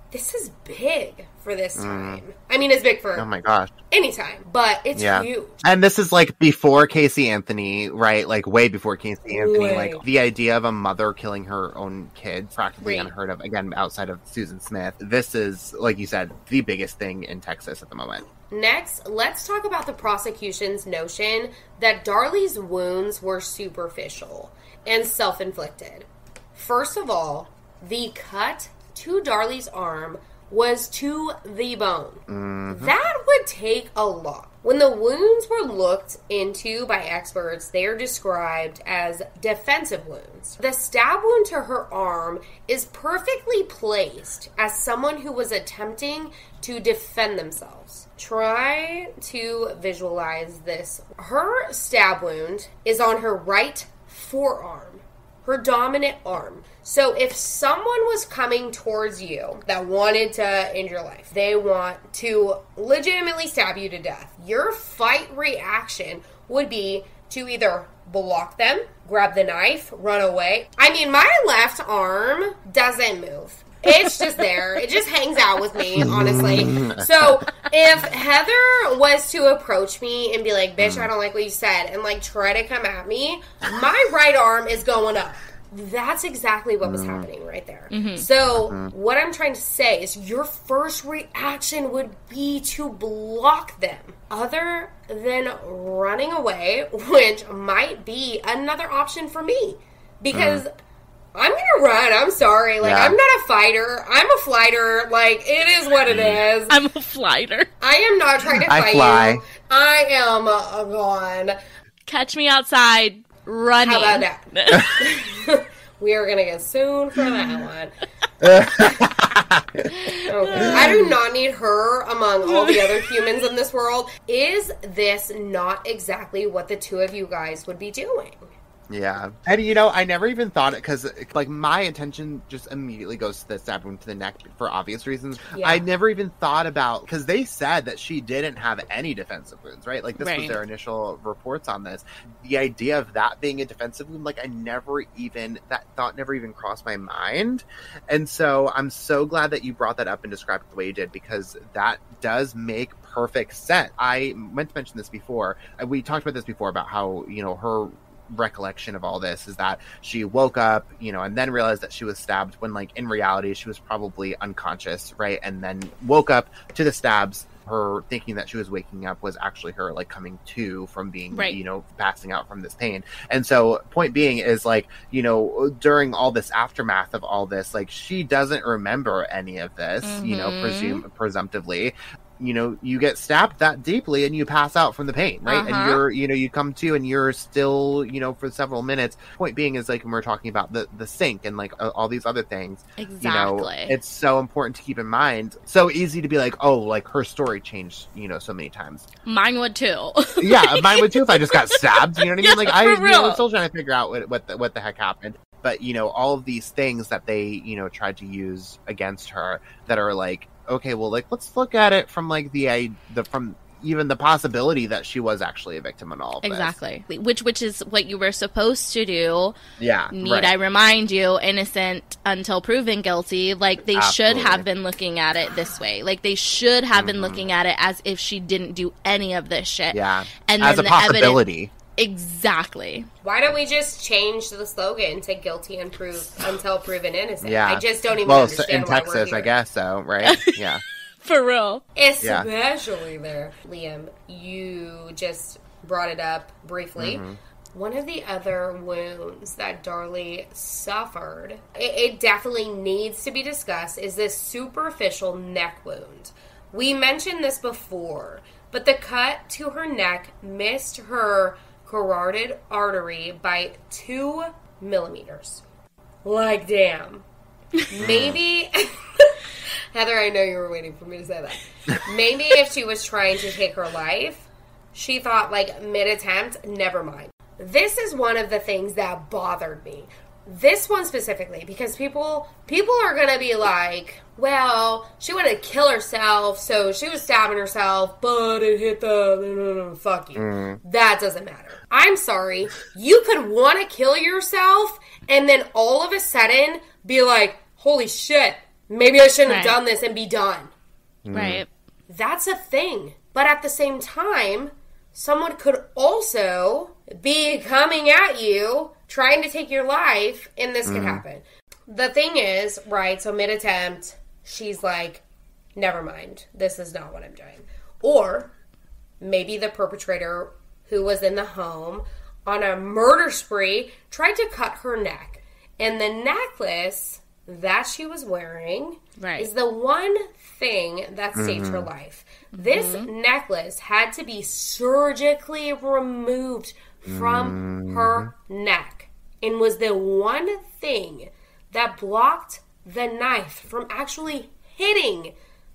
This is big for this time. I mean, it's big for... Oh my gosh. Any time, but it's huge. And this is like before Casey Anthony, right? Like way before Casey Anthony. Like the idea of a mother killing her own kids, practically unheard of, again, outside of Susan Smith. This is, like you said, the biggest thing in Texas at the moment. Next, let's talk about the prosecution's notion that Darlie's wounds were superficial and self-inflicted. First of all, the cut to Darlie's arm was to the bone. That would take a lot. When the wounds were looked into by experts, they are described as defensive wounds. The stab wound to her arm is perfectly placed as someone who was attempting to defend themselves. Try to visualize this. Her stab wound is on her right forearm, her dominant arm. So if someone was coming towards you that wanted to end your life, they want to legitimately stab you to death, your fight reaction would be to either block them, grab the knife, run away. I mean, my left arm doesn't move. It's just there. It just hangs out with me, honestly. So if Heather was to approach me and be like, bitch, I don't like what you said, and like try to come at me, my right arm is going up. That's exactly what was happening right there. So what I'm trying to say is your first reaction would be to block them, other than running away, which might be another option for me. Because I'm going to run. I'm sorry. Like, I'm not a fighter. I'm a flighter. Like, it is what it is. I'm a flighter. I am not trying to fight you. I am gone. Catch me outside. Running. How about that? We are going to get sued for that one. Okay. I do not need her among all the other humans in this world. Is this not exactly what the two of you guys would be doing? Yeah. And, you know, I never even thought it because, like, my attention just immediately goes to the stab wound to the neck for obvious reasons. Yeah. I never even thought about, because they said that she didn't have any defensive wounds, right? Like, this was their initial reports on this. The idea of that being a defensive wound, like, that thought never even crossed my mind. And so I'm so glad that you brought that up and described it the way you did, because that does make perfect sense. I meant to mention this before. We talked about this before about how, you know, her recollection of all this is that she woke up, you know, and then realized that she was stabbed when, like, in reality she was probably unconscious, right? And then woke up to the stabs. Her thinking that she was waking up was actually her, like, coming to from being, you know, passing out from this pain. And so point being is, like, you know, during all this aftermath of all this, like, she doesn't remember any of this, you know, presumptively. You know, you get stabbed that deeply and you pass out from the pain, right? And you're, you know, you come to and you're still, you know, for several minutes. Point being is, like, when we're talking about the sink and, like, all these other things, you know, it's so important to keep in mind. So easy to be like, oh, like, her story changed, you know, so many times. Mine would too. Yeah, mine would too if I just got stabbed. You know what I mean? Like, I'm still trying to figure out what the heck happened. But, you know, all of these things that they, you know, tried to use against her that are like, okay, well, like, let's look at it from, like, from even the possibility that she was actually a victim in all of this. Exactly. Which is what you were supposed to do. Yeah. Need I remind you, innocent until proven guilty. Like, they should have been looking at it this way. Like, they should have been looking at it as if she didn't do any of this shit. Yeah. And as then a possibility. Exactly. Why don't we just change the slogan to guilty until proven innocent? Yeah. I just don't even understand in why Texas, we're here. I guess so, right? Yeah. For real. Especially there. Liam, you just brought it up briefly. One of the other wounds that Darlie suffered, it definitely needs to be discussed, is this superficial neck wound. We mentioned this before, but the cut to her neck missed her carotid artery by 2 millimeters. Like, damn. Maybe... Heather, I know you were waiting for me to say that. Maybe if she was trying to take her life, she thought, like, mid-attempt, never mind. This is one of the things that bothered me. This one specifically, because people are going to be like, well, she wanted to kill herself, so she was stabbing herself, but it hit the... fuck you. That doesn't matter. I'm sorry. You could want to kill yourself, and then all of a sudden be like, holy shit, maybe I shouldn't have done this and be done. Right. That's a thing. But at the same time, someone could also be coming at you, trying to take your life, and this could happen. The thing is, right, so mid-attempt, she's like, never mind, this is not what I'm doing. Or maybe the perpetrator who was in the home on a murder spree tried to cut her neck. And the necklace that she was wearing is the one thing that saved her life. This necklace had to be surgically removed from her neck and was the one thing that blocked the knife from actually hitting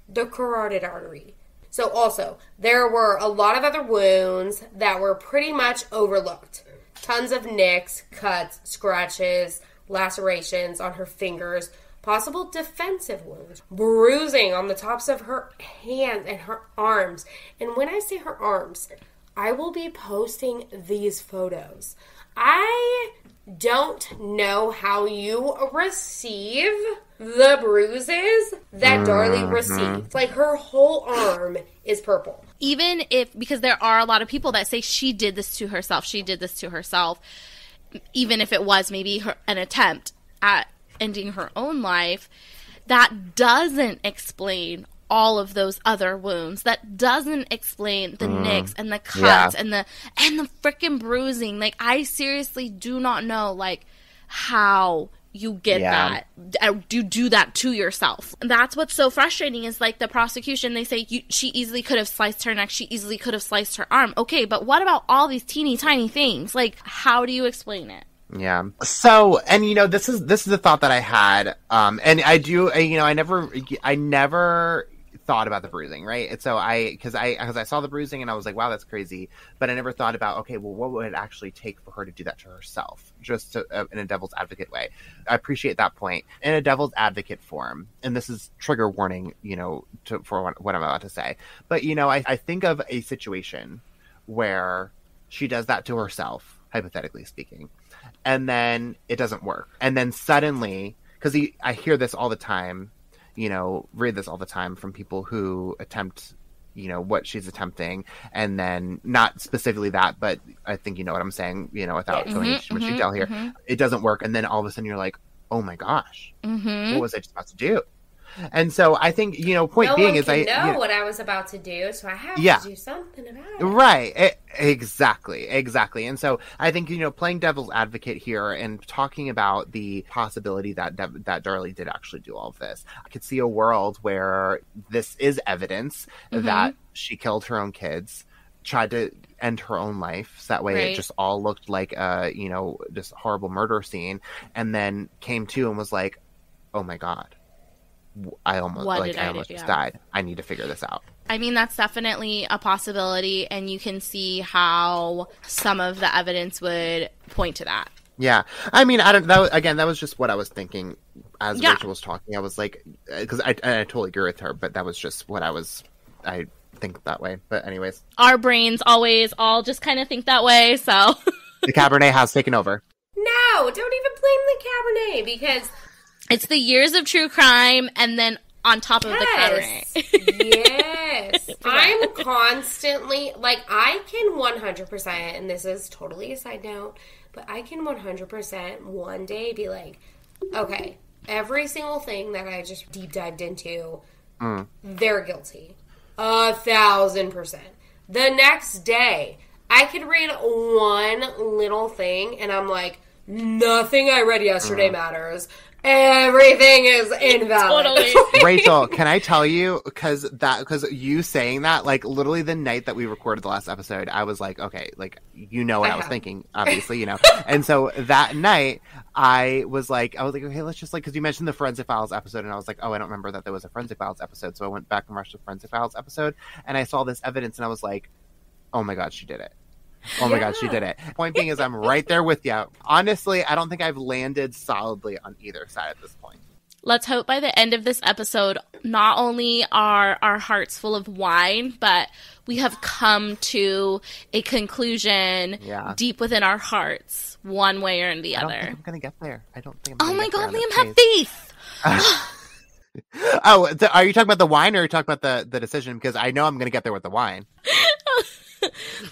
the carotid artery. So also, there were a lot of other wounds that were pretty much overlooked. Tons of nicks, cuts, scratches, lacerations on her fingers, possible defensive wounds, bruising on the tops of her hands and her arms. And when I say her arms, I will be posting these photos. I don't know how you receive the bruises that Darlie received. Like, her whole arm is purple. Even if, because there are a lot of people that say she did this to herself, even if it was maybe an attempt at ending her own life, that doesn't explain all of those other wounds. That doesn't explain the nicks and the cuts and the freaking bruising. Like, I seriously do not know, like, how you get that. You do that to yourself. And that's what's so frustrating is, like, the prosecution, they say she easily could have sliced her neck, she easily could have sliced her arm. Okay, but what about all these teeny tiny things? Like, how do you explain it? Yeah. So, and you know, this is a thought that I had, and I do, you know, I never thought about the bruising, right? And so because I saw the bruising and I was like, wow, that's crazy. But I never thought about, okay, well, what would it actually take for her to do that to herself? Just in a devil's advocate way. I appreciate that point. In a devil's advocate form, and this is trigger warning, for what I'm about to say. But, I think of a situation where she does that to herself, hypothetically speaking, and then it doesn't work. And then suddenly, because I hear this all the time, read this all the time from people who attempt, what she's attempting, and then not specifically that, but I think you know what I'm saying, without going into too much detail here. It doesn't work, and then all of a sudden you're like, oh my gosh, what was I just about to do? And so I think, point being is I know what I was about to do, so I have to do something about it. Right. Exactly. And so I think, playing devil's advocate here and talking about the possibility that Darlie did actually do all of this. I could see a world where this is evidence that she killed her own kids, tried to end her own life. So that way it just all looked like a, just horrible murder scene, and then came to and was like, oh my God. I almost just died. I need to figure this out. I mean, that's definitely a possibility, and you can see how some of the evidence would point to that. Yeah. I mean, that was just what I was thinking as Rachel was talking. I was like, because I totally agree with her, but that was just what I think that way. But anyways. Our brains always all just kind of think that way, so. The Cabernet has taken over. No, don't even blame the Cabernet, because... It's the years of true crime, and then on top of the Cabernet. Yes. I'm constantly, I can 100%, and this is totally a side note, but I can 100% one day be like, okay, every single thing that I just deep dived into, they're guilty. 1,000%. The next day, I could read one little thing, and I'm like, nothing I read yesterday matters. Everything is invalid. Totally. Rachel, can I tell you, because you saying that, literally the night that we recorded the last episode, I was like, okay, what I was thinking, obviously, And so that night, I was like, okay, let's just because you mentioned the Forensic Files episode, and I was like, oh, I don't remember that there was a Forensic Files episode. So I went back and watched the Forensic Files episode, and I saw this evidence, and I was like, oh my God, she did it. Oh my God, she did it. Point being is I'm right there with you. Honestly, I don't think I've landed solidly on either side at this point. Let's hope by the end of this episode, not only are our hearts full of wine, but we have come to a conclusion deep within our hearts, one way or the other. I don't think I'm going to get there. Oh my God, Liam, have faith! Oh, are you talking about the wine, or are you talking about the decision? Because I know I'm going to get there with the wine.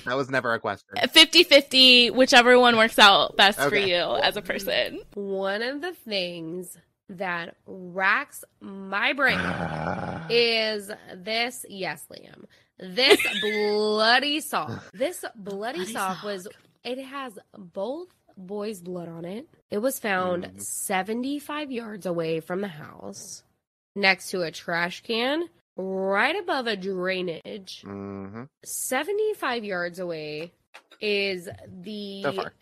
That was never a question. 50-50, whichever one works out best for you as a person. One of the things that racks my brain is this, yes, Liam, this bloody sock. This bloody sock it has both boys' blood on it. It was found 75 yards away from the house, next to a trash can, right above a drainage. 75 yards away is so far.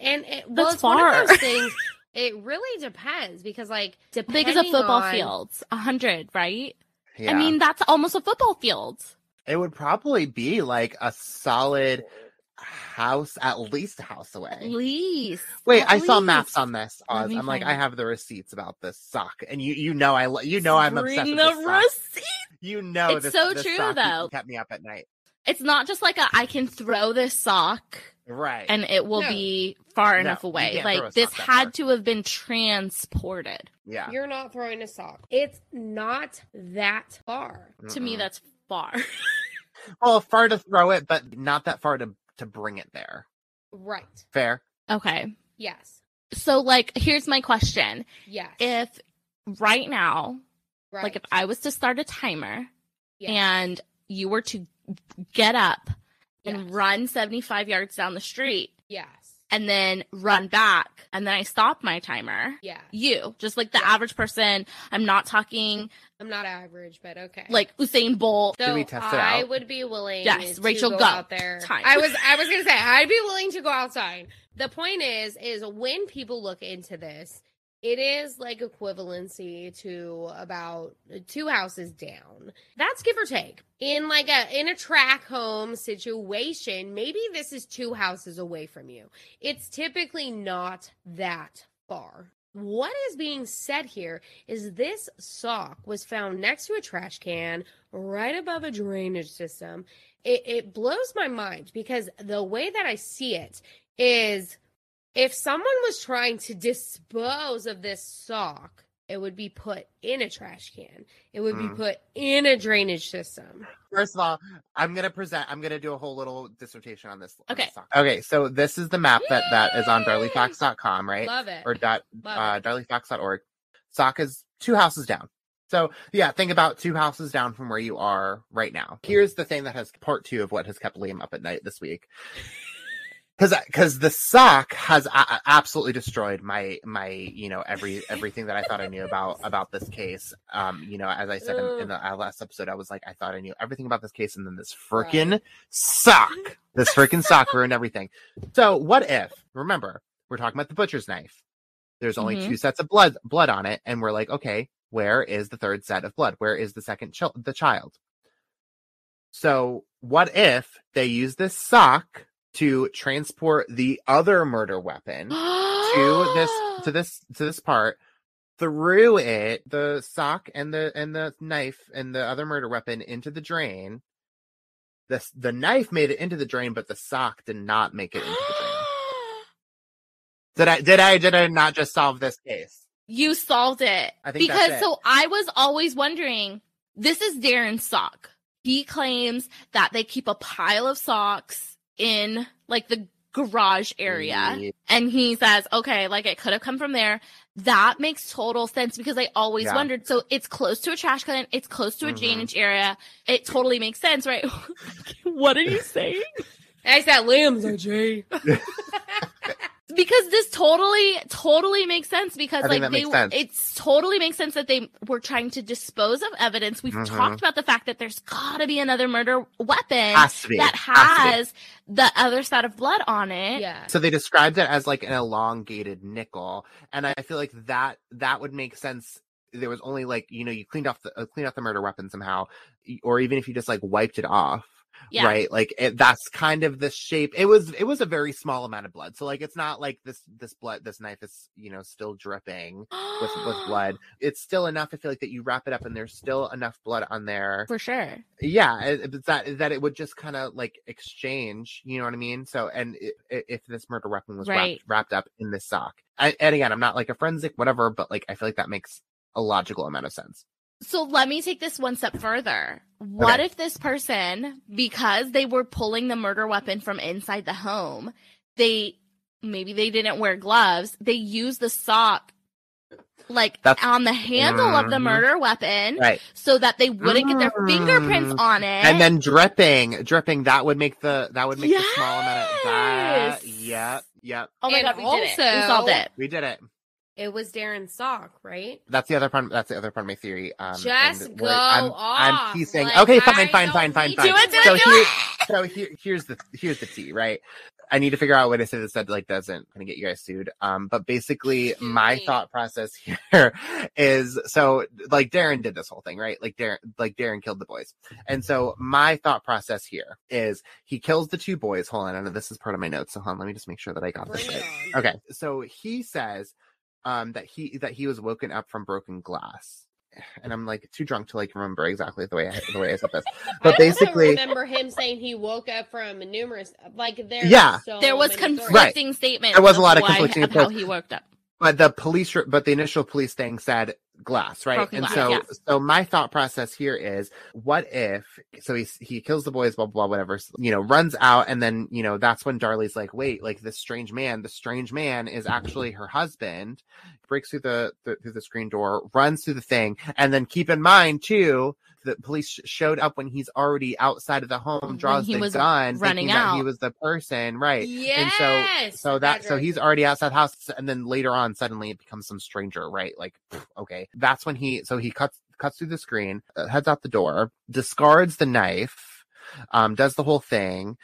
And that's one far. of those things. It really depends, because big as a football field, 100, right? Yeah. I mean, that's almost a football field. It would probably be a solid house, at least a house away. Wait, I saw maps on this, Oz. I'm like, I have the receipts about this sock, and I'm obsessed with this sock. Receipts. It's so this true, sock though. kept me up at night. It's not just I can throw this sock, right, and it will be far enough away. This had to have been transported. Yeah, you're not throwing a sock. It's not that far. To me, that's far. Well, far to throw it, but not that far to bring it there. Right. Fair. Okay. Yes. So, here's my question. Yes. If right now, if I was to start a timer, and you were to get up and run 75 yards down the street. Yes. And then run back, and then I stop my timer. Yeah. You, just the average person. I'm not talking. I'm not average, but okay. Usain Bolt. So Did we test it out? I would be willing. Yes, Rachel, go out there. Time. I was gonna say I'd be willing to go outside. The point is when people look into this, It is like equivalency to about 2 houses down. That's give or take. In a track home situation, maybe this is 2 houses away from you. It's typically not that far. What is being said here is this sock was found next to a trash can right above a drainage system. It blows my mind because the way that I see it is, if someone was trying to dispose of this sock, it would be put in a trash can. It would be put in a drainage system. First of all, I'm going to do a whole little dissertation on this. Okay. Okay, so this is the map that is on darliefacts.com, right? Love it. Or darliefacts.org. Sock is 2 houses down. So, yeah, think about 2 houses down from where you are right now. Here's the thing that has part 2 of what has kept Liam up at night this week. Because the sock has absolutely destroyed my everything that I thought I knew about this case. As I said in the last episode, I was like, I thought I knew everything about this case, and then this freaking sock ruined everything. So what if? Remember, we're talking about the butcher's knife. There's only 2 sets of blood on it, and we're like, okay, where is the 3rd set of blood? Where is the second the child? So what if they use this sock to transport the other murder weapon to this part, threw the sock and the knife and the other murder weapon into the drain. The knife made it into the drain, but the sock did not make it into the drain. Did I not just solve this case? You solved it. I think that's it. So I was always wondering, this is Darren's sock. He claims that they keep a pile of socks in the garage area, and he says, okay, it could have come from there. That makes total sense because I always wondered. So it's close to a trash can, it's close to a drainage area. It totally makes sense, right? What are you saying? I said Liam's a G. Because this totally makes sense because it's totally makes sense that they were trying to dispose of evidence. We've talked about the fact that there's gotta be another murder weapon that has the other side of blood on it. Yeah. So they described it as an elongated nickel, and I feel like that would make sense. There was only you cleaned off the murder weapon somehow, or even if you just wiped it off. Yeah. Right, that's kind of the shape. It was a very small amount of blood, so it's not like this knife is still dripping with blood. It's still enough. I feel like that you wrap it up and there's still enough blood on there for sure. Yeah, it's that it would just kind of exchange. You know what I mean? So, and if this murder weapon was wrapped up in this sock, and again, I'm not a forensic whatever, but I feel like that makes a logical amount of sense. So let me take this one step further. What if this person, because they were pulling the murder weapon from inside the home, maybe they didn't wear gloves, they used the sock on the handle of the murder weapon, so that they wouldn't get their fingerprints on it. And then dripping, that would make the small amount of that. Yep. Oh my God, we did it. We solved it. We did it. It was Darren's sock, right? That's the other part of my theory. Just go off. I'm teasing. Okay, fine. So here's the tea, right? I need to figure out a way to say this that doesn't kind of get you guys sued. But basically, my thought process here is so Darren did this whole thing, right? Darren killed the boys, and so my thought process here is he kills the 2 boys. Hold on, I know this is part of my notes, so hold on, let me just make sure that I got this right. Okay, so he says that he was woken up from broken glass, and I'm too drunk to remember exactly the way I said this, but basically remember him saying he woke up from numerous there was conflicting statements. There was a lot of conflicting of how he woke up. But the initial police thing said glass, right? Broken and glass, so my thought process here is, what if, so he kills the boys, blah, blah, blah, whatever, runs out, and then, that's when Darlie's wait, the strange man is actually her husband, breaks through the screen door, runs through the thing, and then keep in mind, too, the police showed up when he's already outside of the home, draws the gun, running thinking out. That he was the person, right? Yes! And so he's already outside the house, and then later on, suddenly it becomes some stranger, right? Okay. That's when he cuts through the screen, heads out the door, discards the knife, does the whole thing.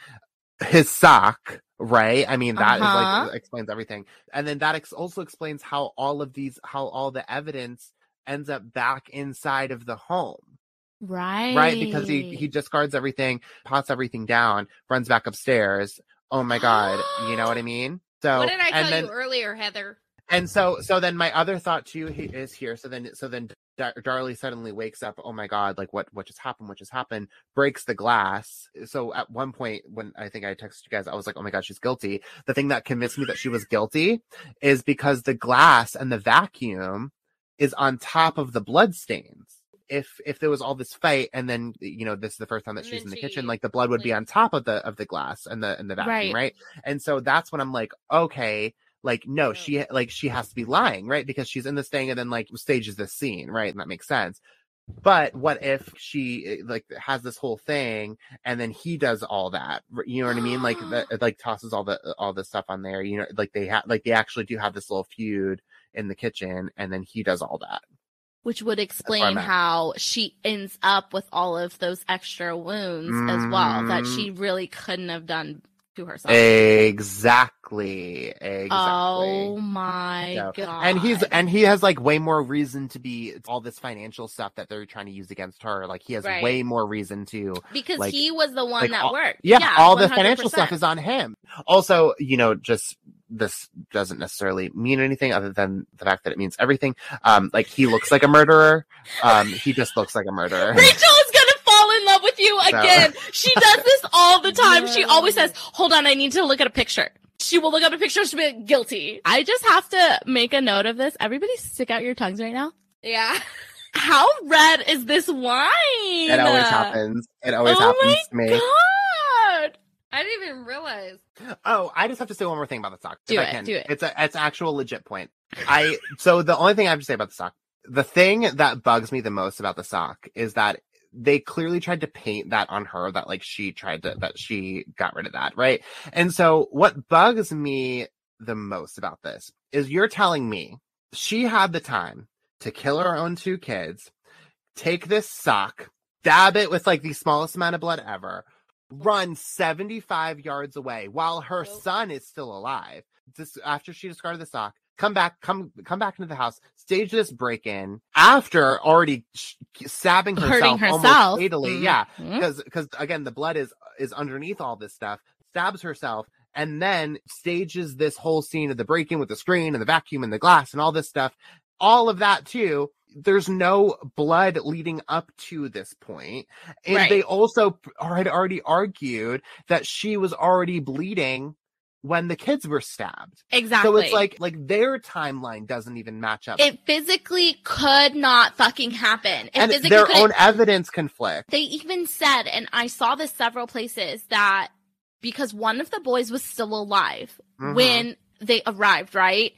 His sock right? I mean, that is like explains everything. And then that also explains how all the evidence ends up back inside of the home. Right? Because he discards everything, pots everything down, runs back upstairs. Oh my God. You know what I mean? So what did I tell you earlier, Heather? And so then my other thought too is here. So then Darlie suddenly wakes up. Oh my God! Like what just happened? What just happened? Breaks the glass. So at one point when I think I texted you guys, I was like, oh my God, she's guilty. The thing that convinced me that she was guilty is because the glass and the vacuum is on top of the blood stains. If there was all this fight and then this is the first time that she's in the kitchen, like the blood would be on top of the glass and the vacuum, right? And so that's when I'm like, okay. Like, no, she has to be lying, right? Because she's in this thing and then like stages this scene, right? And that makes sense. But what if she like has this whole thing and then he does all that? You know what I mean? Like like tosses all the stuff on there. Like they actually do have this little feud in the kitchen, and then he does all that. Which would explain how she ends up with all of those extra wounds as well that she really couldn't have done to herself. Exactly. Oh my God. And he has like way more reason to be all this financial stuff that they're trying to use against her. Like he has way more reason to, because like, he was the one that worked. Yeah, all 100%. The financial 100%. stuff is on him. Also, just this doesn't necessarily mean anything other than the fact that it means everything. Like he looks like a murderer. He just looks like a murderer. Rachel is gonna fall in love with you again. She does this all the time. She always says, hold on, I need to look at a picture. She will look up a picture. She'll be like, guilty. I just have to make a note of this. Everybody stick out your tongues right now. Yeah. How red is this wine? It always happens. It always happens to me. Oh my God. I didn't even realize. Oh, I just have to say one more thing about the sock. Do it. It's an actual legit point. So the only thing I have to say about the sock, the thing that bugs me the most about the sock is that they clearly tried to paint that on her, that like she got rid of that, right? And so what bugs me the most about this is you're telling me she had the time to kill her own 2 kids, take this sock, dab it with like the smallest amount of blood ever, run 75 yards away while her son is still alive. Just after she discarded the sock, come back into the house, stage this break-in after already stabbing herself almost fatally. Yeah, because again, the blood is underneath all this stuff. Stabs herself and then stages this whole scene of the break-in with the screen and the vacuum and the glass and all this stuff. All of that too. There's no blood leading up to this point. And they also had already argued that she was already bleeding when the kids were stabbed. Exactly. So it's like their timeline doesn't even match up. It physically could not fucking happen. And their own evidence conflict. They even said, and I saw this several places, that because one of the boys was still alive when they arrived, right?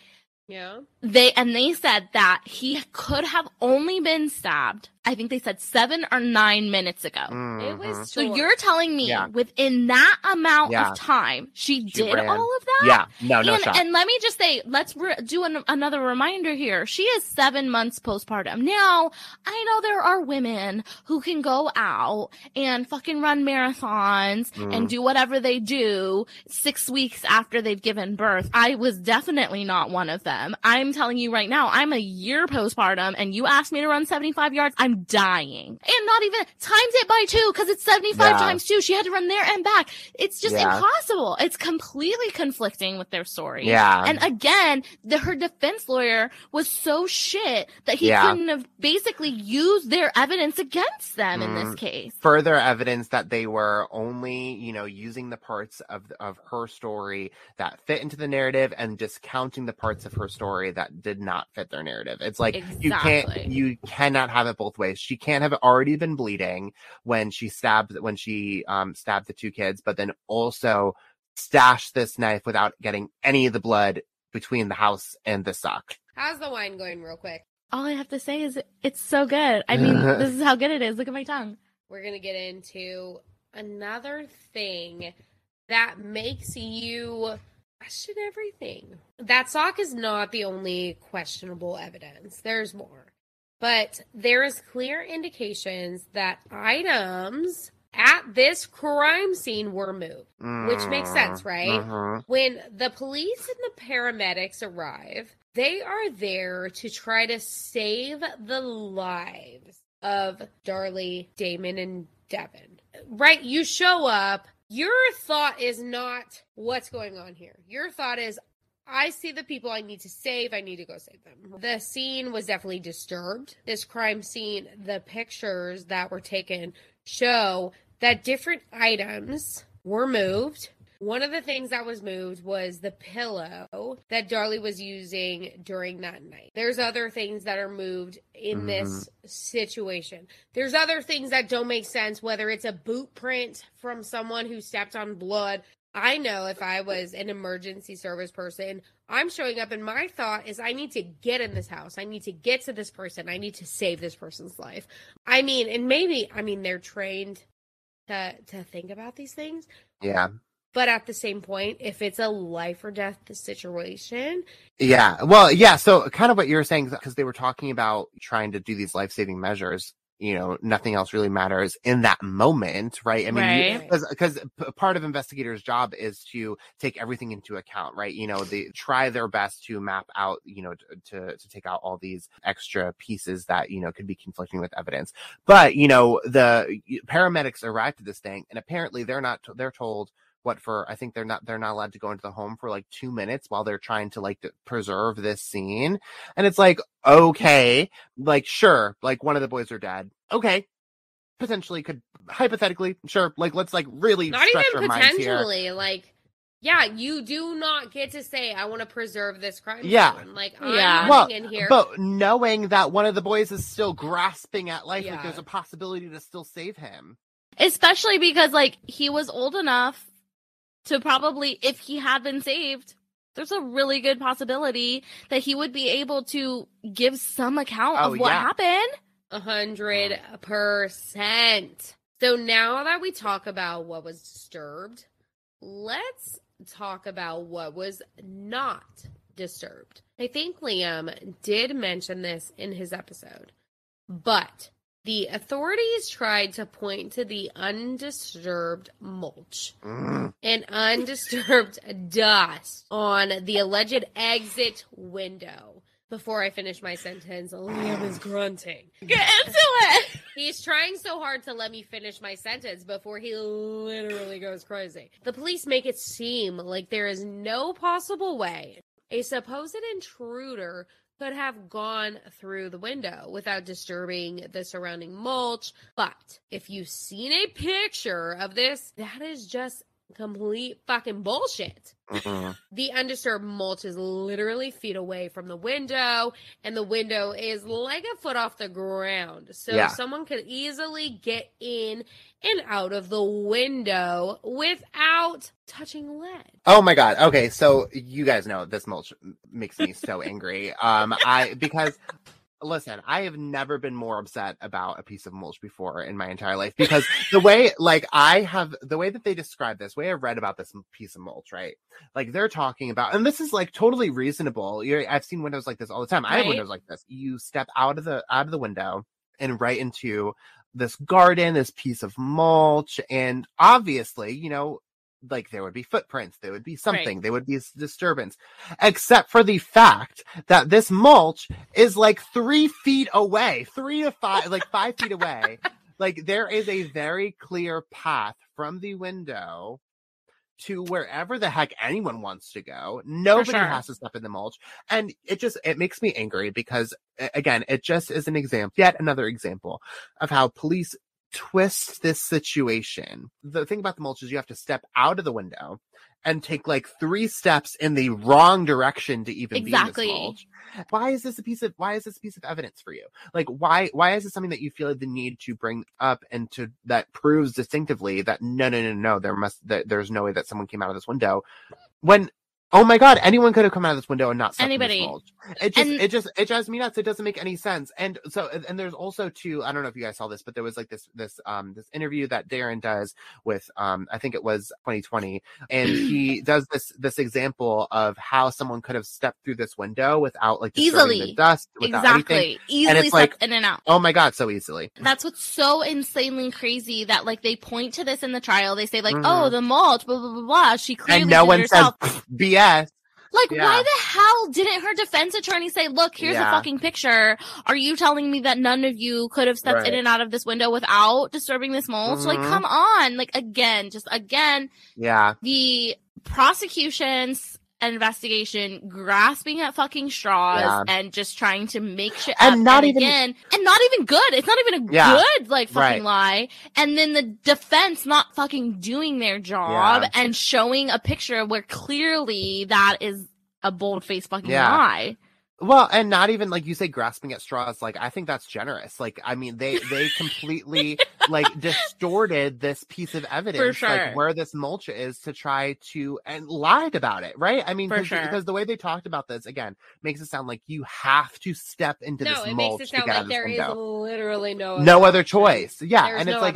Yeah. They said that he could have only been stabbed, I think they said 7 or 9 minutes ago. It was so you're telling me within that amount of time, she did ran all of that? Yeah. No shot. And let me just say, let's do another reminder here. She is 7 months postpartum. Now, I know there are women who can go out and fucking run marathons and do whatever they do 6 weeks after they've given birth. I was definitely not one of them. I'm telling you right now, I'm a year postpartum and you asked me to run 75 yards, I'm dying. And not even times it by 2 because it's 75 times 2. She had to run there and back. It's just impossible. It's completely conflicting with their story. Yeah. And again, her defense lawyer was so shit that he couldn't have basically used their evidence against them in this case. Further evidence that they were only, using the parts of her story that fit into the narrative and discounting the parts of her story that did not fit their narrative. It's like you cannot have it both ways. She can't have already been bleeding when she stabbed the 2 kids, but then also stash this knife without getting any of the blood between the house and the sock. How's the wine going real quick? All I have to say is it's so good. I mean, this is how good it is. Look at my tongue. We're going to get into another thing that makes you question everything. That sock is not the only questionable evidence. There's more. But there is clear indications that items at this crime scene were moved, which makes sense, right? Mm-hmm. When the police and the paramedics arrive, they are there to try to save the lives of Darlie, Damon, and Devin. Right? You show up, your thought is not, what's going on here? Your thought is, I see the people I need to save. I need to go save them. The scene was definitely disturbed. This crime scene, the pictures that were taken show that different items were moved. One of the things that was moved was the pillow that Darlie was using during that night. There's other things that are moved in this situation. There's other things that don't make sense, whether it's a boot print from someone who stepped on blood. I know if I was an emergency service person, I'm showing up and my thought is I need to get in this house. I need to get to this person. I need to save this person's life. I mean, and maybe, they're trained to think about these things. Yeah. But at the same point, if it's a life or death situation. Yeah. Well, yeah. So kind of what you were saying, because they were talking about trying to do these life-saving measures. Nothing else really matters in that moment, right? I mean, because part of investigators' job is to take everything into account, right? They try their best to map out, to take out all these extra pieces that, could be conflicting with evidence. But, the paramedics arrived at this thing, and apparently they're told, I think they're not allowed to go into the home for like 2 minutes while they're trying to preserve this scene. And it's like, okay, sure, one of the boys are dead. Okay. Potentially could, hypothetically, sure. Let's really not stretch even our minds here. Potentially, yeah, you do not get to say, I want to preserve this crime. Yeah. I'm in here. But knowing that one of the boys is still grasping at life, there's a possibility to still save him. Especially because, he was old enough to probably, if he had been saved, there's a really good possibility that he would be able to give some account of what happened. 100%. So now that we talk about what was disturbed, let's talk about what was not disturbed. I think Liam did mention this in his episode, but the authorities tried to point to the undisturbed mulch and undisturbed dust on the alleged exit window. Before I finish my sentence, Liam is grunting. Get into it! He's trying so hard to let me finish my sentence before he literally goes crazy. The police make it seem like there is no possible way a supposed intruder could have gone through the window without disturbing the surrounding mulch. But if you've seen a picture of this, that is just complete fucking bullshit. The undisturbed mulch is literally feet away from the window, and the window is like a foot off the ground. So someone could easily get in and out of the window without touching lead. Oh my God. Okay. So you guys know this mulch makes me so angry. Because listen, I have never been more upset about a piece of mulch before in my entire life, because the way, the way that they describe this, the way I've read about this piece of mulch, right? They're talking about, and this is totally reasonable. I've seen windows like this all the time. I have windows like this. You step out of the window and right into this garden, this piece of mulch. And obviously, there would be footprints, there would be something, there would be disturbance, except for the fact that this mulch is 3 feet away, 3 to 5, 5 feet away. There is a very clear path from the window to wherever the heck anyone wants to go. Nobody has to step in the mulch. And it makes me angry because, again, it just is yet another example of how police twist this situation. The thing about the mulch is you have to step out of the window and take 3 steps in the wrong direction to even be in this mulch. Why is this a piece of evidence for you? Why is this something that you feel the need to bring up and that proves distinctively that no, there's no way that someone came out of this window, when Oh my God, anyone could have come out of this window and not stepped in this Anybody. mulch. It drives me nuts. It doesn't make any sense. And so, and there's also too, I don't know if you guys saw this, but there was like this interview that Darren does with, I think it was 2020. And he does this example of how someone could have stepped through this window without like disturbing the dust, without anything. Easily and it's like, in and out. Oh my God, so easily. That's what's so insanely crazy that like they point to this in the trial. They say like, oh, the mulch, blah, blah, blah, blah. She clearly and no did one it herself. says BS. Like, why the hell didn't her defense attorney say, look, here's a fucking picture. Are you telling me that none of you could have stepped in and out of this window without disturbing this mulch? Like, come on. Like, again, the prosecution's investigation grasping at fucking straws and just trying to make shit up and not even good. It's not even a good like fucking lie. And then the defense not fucking doing their job and showing a picture where clearly that is a bold-faced fucking lie. Well, and not even like you say grasping at straws. Like, I think that's generous. Like, I mean, they completely like distorted this piece of evidence, like where this mulch is, to try to and lied about it, right? I mean, because the way they talked about this again makes it sound like you have to step into this mulch. No, it makes it sound like there is literally no other choice. Yeah, there's and it's like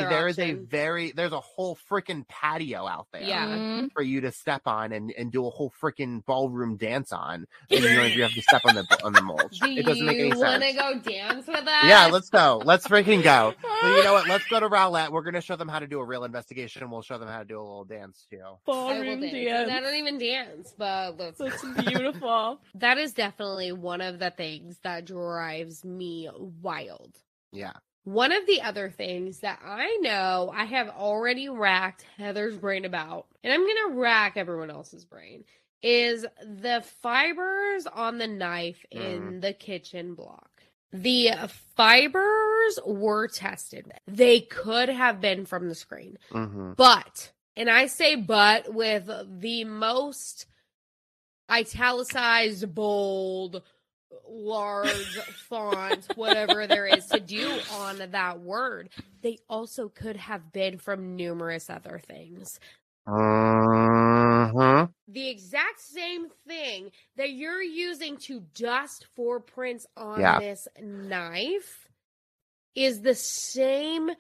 there's a whole freaking patio out there for you to step on and do a whole freaking ballroom dance on. And you have to step on the mulch. It doesn't make any sense. Do you want to go dance with us? Yeah, let's go. Let's freaking go. Well, you know what? Let's go to Rowlett. We're going to show them how to do a real investigation, and we'll show them how to do a little dance, too. Ballroom dance. I don't even dance, but it's beautiful. That is definitely one of the things that drives me wild. Yeah. One of the other things that I know I have already racked Heather's brain about, and I'm going to rack everyone else's brain, is the fibers on the knife in the kitchen block. The fibers were tested. They could have been from the screen. But, and I say but with the most italicized, bold, large font, whatever there is to do on that word, they also could have been from numerous other things. The exact same thing that you're using to dust footprints on this knife is the same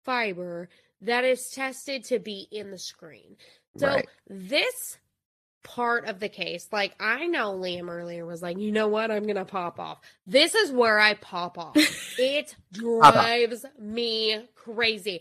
fiber that is tested to be in the screen. So this part of the case, like I know Liam earlier was like, you know what, I'm going to pop off. This is where I pop off. It drives me crazy.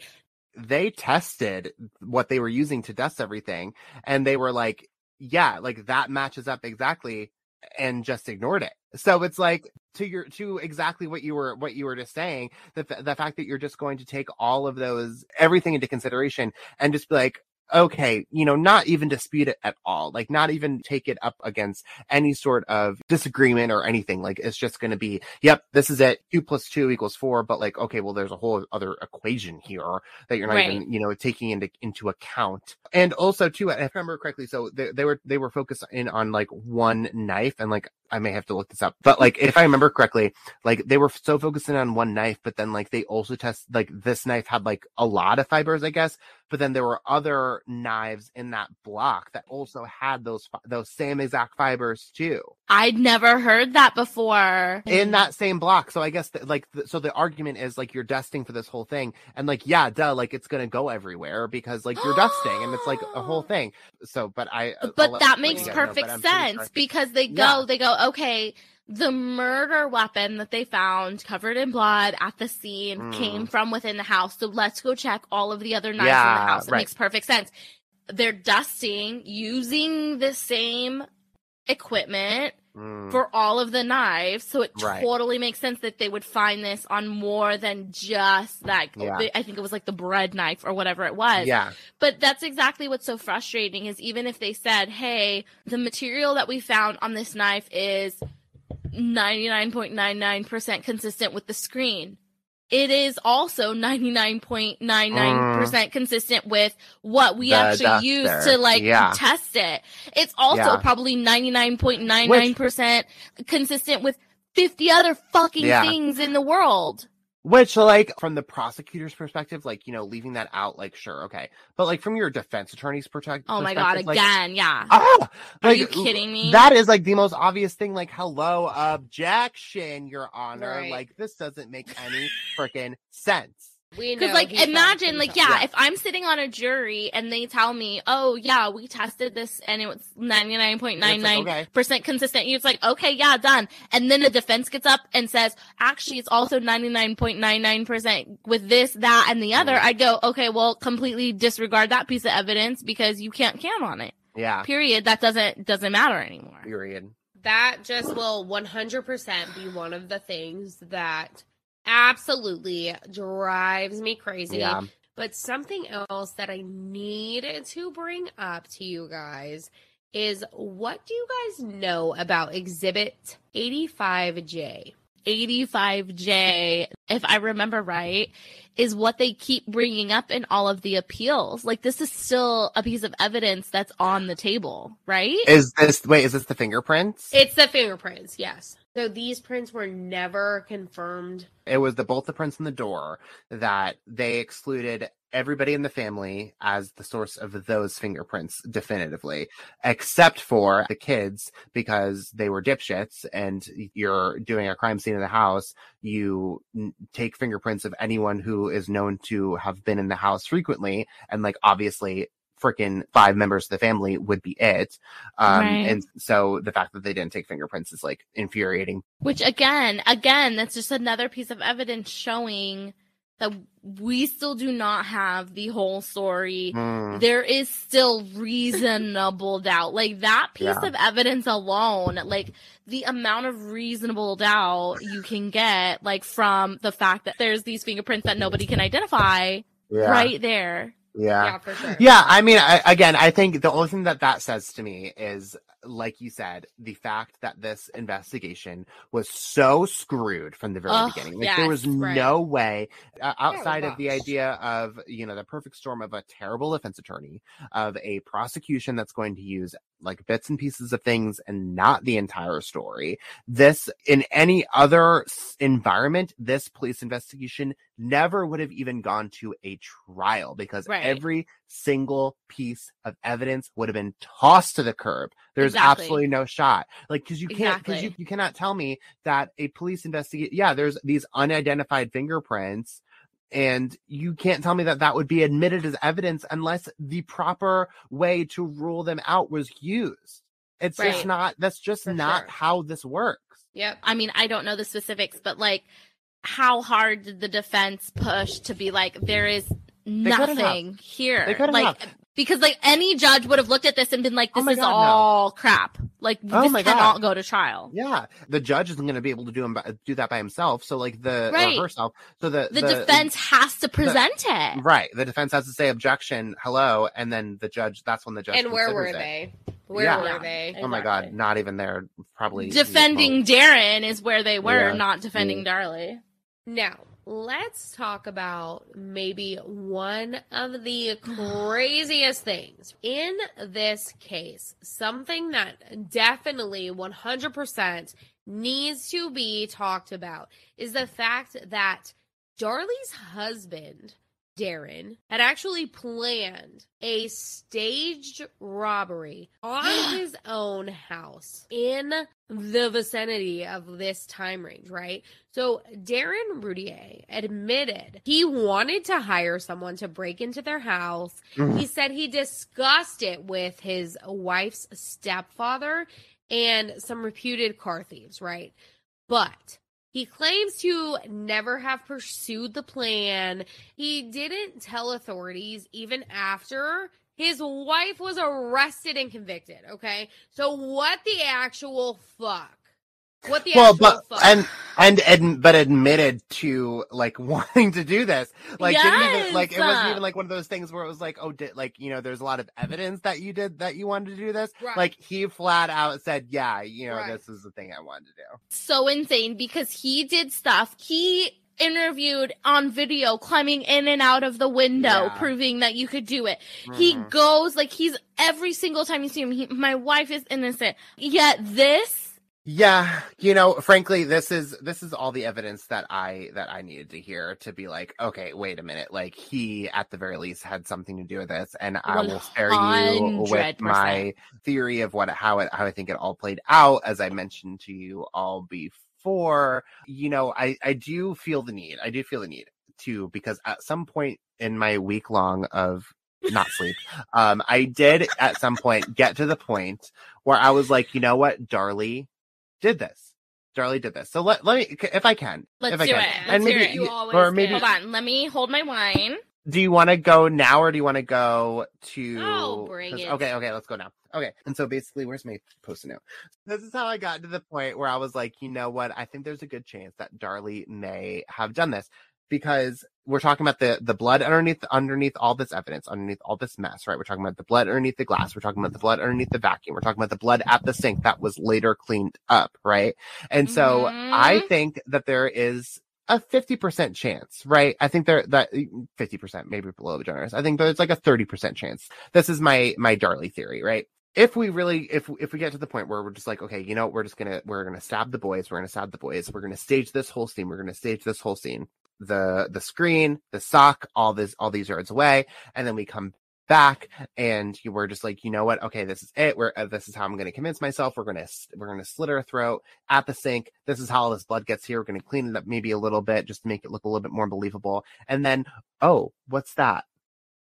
They tested what they were using to dust everything, and they were like, yeah, like that matches up exactly, and just ignored it. So it's like to exactly what you were just saying, the fact that you're just going to take all of those, everything into consideration and just be like, okay, not even dispute it at all. Like, not even take it up against any sort of disagreement or anything. Like, it's just going to be, yep, this is it. 2 + 2 = 4. But like, okay, well, there's a whole other equation here that you're not even, taking into account. And also too, if I remember correctly, so they were focused in on like one knife, and like, I may have to look this up, but like, if I remember correctly, like they were so focusing on one knife, but then like they also like this knife had like a lot of fibers, I guess. But then there were other knives in that block that also had those same exact fibers too. I'd never heard that before. In that same block. So I guess so the argument is like you're dusting for this whole thing, and like, yeah, duh, like it's going to go everywhere because like you're dusting and it's like a whole thing. So, but that makes perfect sense because they go, okay, the murder weapon that they found covered in blood at the scene came from within the house. So let's go check all of the other knives in the house. It makes perfect sense. They're dusting using the same equipment for all of the knives. So it totally makes sense that they would find this on more than just like, I think it was like the bread knife or whatever it was. Yeah. But that's exactly what's so frustrating is even if they said, hey, the material that we found on this knife is 99.99% consistent with the screen. It is also 99.99% consistent with what we actually use to like test it. It's also probably 99.99% consistent with 50 other fucking things in the world. Which, like, from the prosecutor's perspective, like, leaving that out, like, sure, okay. But, like, from your defense attorney's perspective, Oh my God, like, again, yeah. Are you kidding me? That is, like, the most obvious thing, like, hello, objection, Your Honor. Right. Like, this doesn't make any freaking sense. Because, like, imagine, like, if I'm sitting on a jury and they tell me, oh, yeah, we tested this and it was 99.99% consistent. It's like, okay, yeah, done. And then the defense gets up and says, actually, it's also 99.99% with this, that, and the other. I'd go, okay, well, completely disregard that piece of evidence because you can't count on it. Yeah. Period. That doesn't matter anymore. Period. That just will 100% be one of the things that absolutely drives me crazy. Yeah. But something else that I need to bring up to you guys is, what do you guys know about Exhibit 85J? 85J, if I remember right, is what they keep bringing up in all of the appeals. Like, this is still a piece of evidence that's on the table, right? Is this the fingerprints? It's the fingerprints, yes. So these prints were never confirmed. It was both the prints in the door that they excluded everybody in the family as the source of those fingerprints definitively, except for the kids, because they were dipshits, and you're doing a crime scene in the house, you take fingerprints of anyone who is known to have been in the house frequently, and, like, obviously freaking 5 members of the family would be it. Right. And so the fact that they didn't take fingerprints is, like, infuriating. Which again, that's just another piece of evidence showing that we still do not have the whole story. There is still reasonable doubt. Like, that piece of evidence alone, like, the amount of reasonable doubt you can get, like, from the fact that there's these fingerprints that nobody can identify right there. Yeah, for sure. Yeah, I mean, I think the only thing that says to me is, like you said, the fact that this investigation was so screwed from the very beginning. Like, there was no way, outside of the idea of, the perfect storm of a terrible defense attorney, of a prosecution that's going to use, like, bits and pieces of things and not the entire story. This, in any other environment, this police investigation never would have even gone to a trial, because every single piece of evidence would have been tossed to the curb. There's absolutely no shot. Like, because you can't, you cannot tell me that a police investigation, there's these unidentified fingerprints, and you can't tell me that would be admitted as evidence unless the proper way to rule them out was used. It's just not, that's just not how this works. Yep. I mean, I don't know the specifics, but, like, how hard did the defense push to be like, there is nothing here? They couldn't have. Because, like, any judge would have looked at this and been like, this is all crap. Like, this cannot go to trial. Yeah. The judge isn't going to be able to do that by himself. So, like, or herself. So the defense has to present it. Right. The defense has to say objection, hello, and then the judge, that's when the judge And where were they? Where were they? Oh my God, not even there. Probably defending Darren is where they were, not defending Darlie. Now, let's talk about maybe one of the craziest things in this case. Something that definitely 100% needs to be talked about is the fact that Darlie's husband, Darren, had actually planned a staged robbery on his own house in the vicinity of this time range, right? So Darren Routier admitted he wanted to hire someone to break into their house. He said he discussed it with his wife's stepfather and some reputed car thieves, right? But he claims to never have pursued the plan. He didn't tell authorities even after his wife was arrested and convicted, okay? So what the actual fuck? What the actual fuck? But admitted to, like, wanting to do this. Like, didn't even, like, it wasn't even like one of those things where it was like, there's a lot of evidence that you wanted to do this. Right. Like, he flat out said, this is the thing I wanted to do. So insane, because he did stuff. He interviewed on video, climbing in and out of the window, proving that you could do it. He goes, like, he's every single time you see him, my wife is innocent. Yet this Yeah, frankly, this is all the evidence that I needed to hear to be like, okay, wait a minute, like he at the very least had something to do with this, and I will spare you with 100%. my theory of how I think it all played out, as I mentioned to you all before. I do feel the need. I do feel the need too, because at some point in my week long of not sleep, I did at some point get to the point where I was like, you know what, Darlie did this. Darlie did this. So let me, if I can. Let's if I do can. it. And Let's maybe, hear it. You always or maybe, Hold on. Let me hold my wine. do you want to go now or do you want to go to... Oh, bring it. Okay, let's go now. Okay. And so basically, where's my post-it note? This is how I got to the point where I was like, you know what? I think there's a good chance that Darlie may have done this, because we're talking about the blood underneath all this evidence, underneath all this mess, right? We're talking about the blood underneath the glass. We're talking about the blood underneath the vacuum. We're talking about the blood at the sink that was later cleaned up, right? And so I think that there is a 50% chance, right? I think that 50%, maybe a little bit generous. I think there's like a 30% chance. This is my Darlie theory, right? If we get to the point where we're just like, okay, we're gonna stab the boys. We're gonna stage this whole scene. The screen, the sock, all these yards away, and then we come back and we're just like, you know what? Okay, this is it. This is how I'm going to convince myself. We're going to slit her throat at the sink. This is how all this blood gets here. We're going to clean it up maybe a little bit just to make it look a little bit more believable. And then, oh, what's that?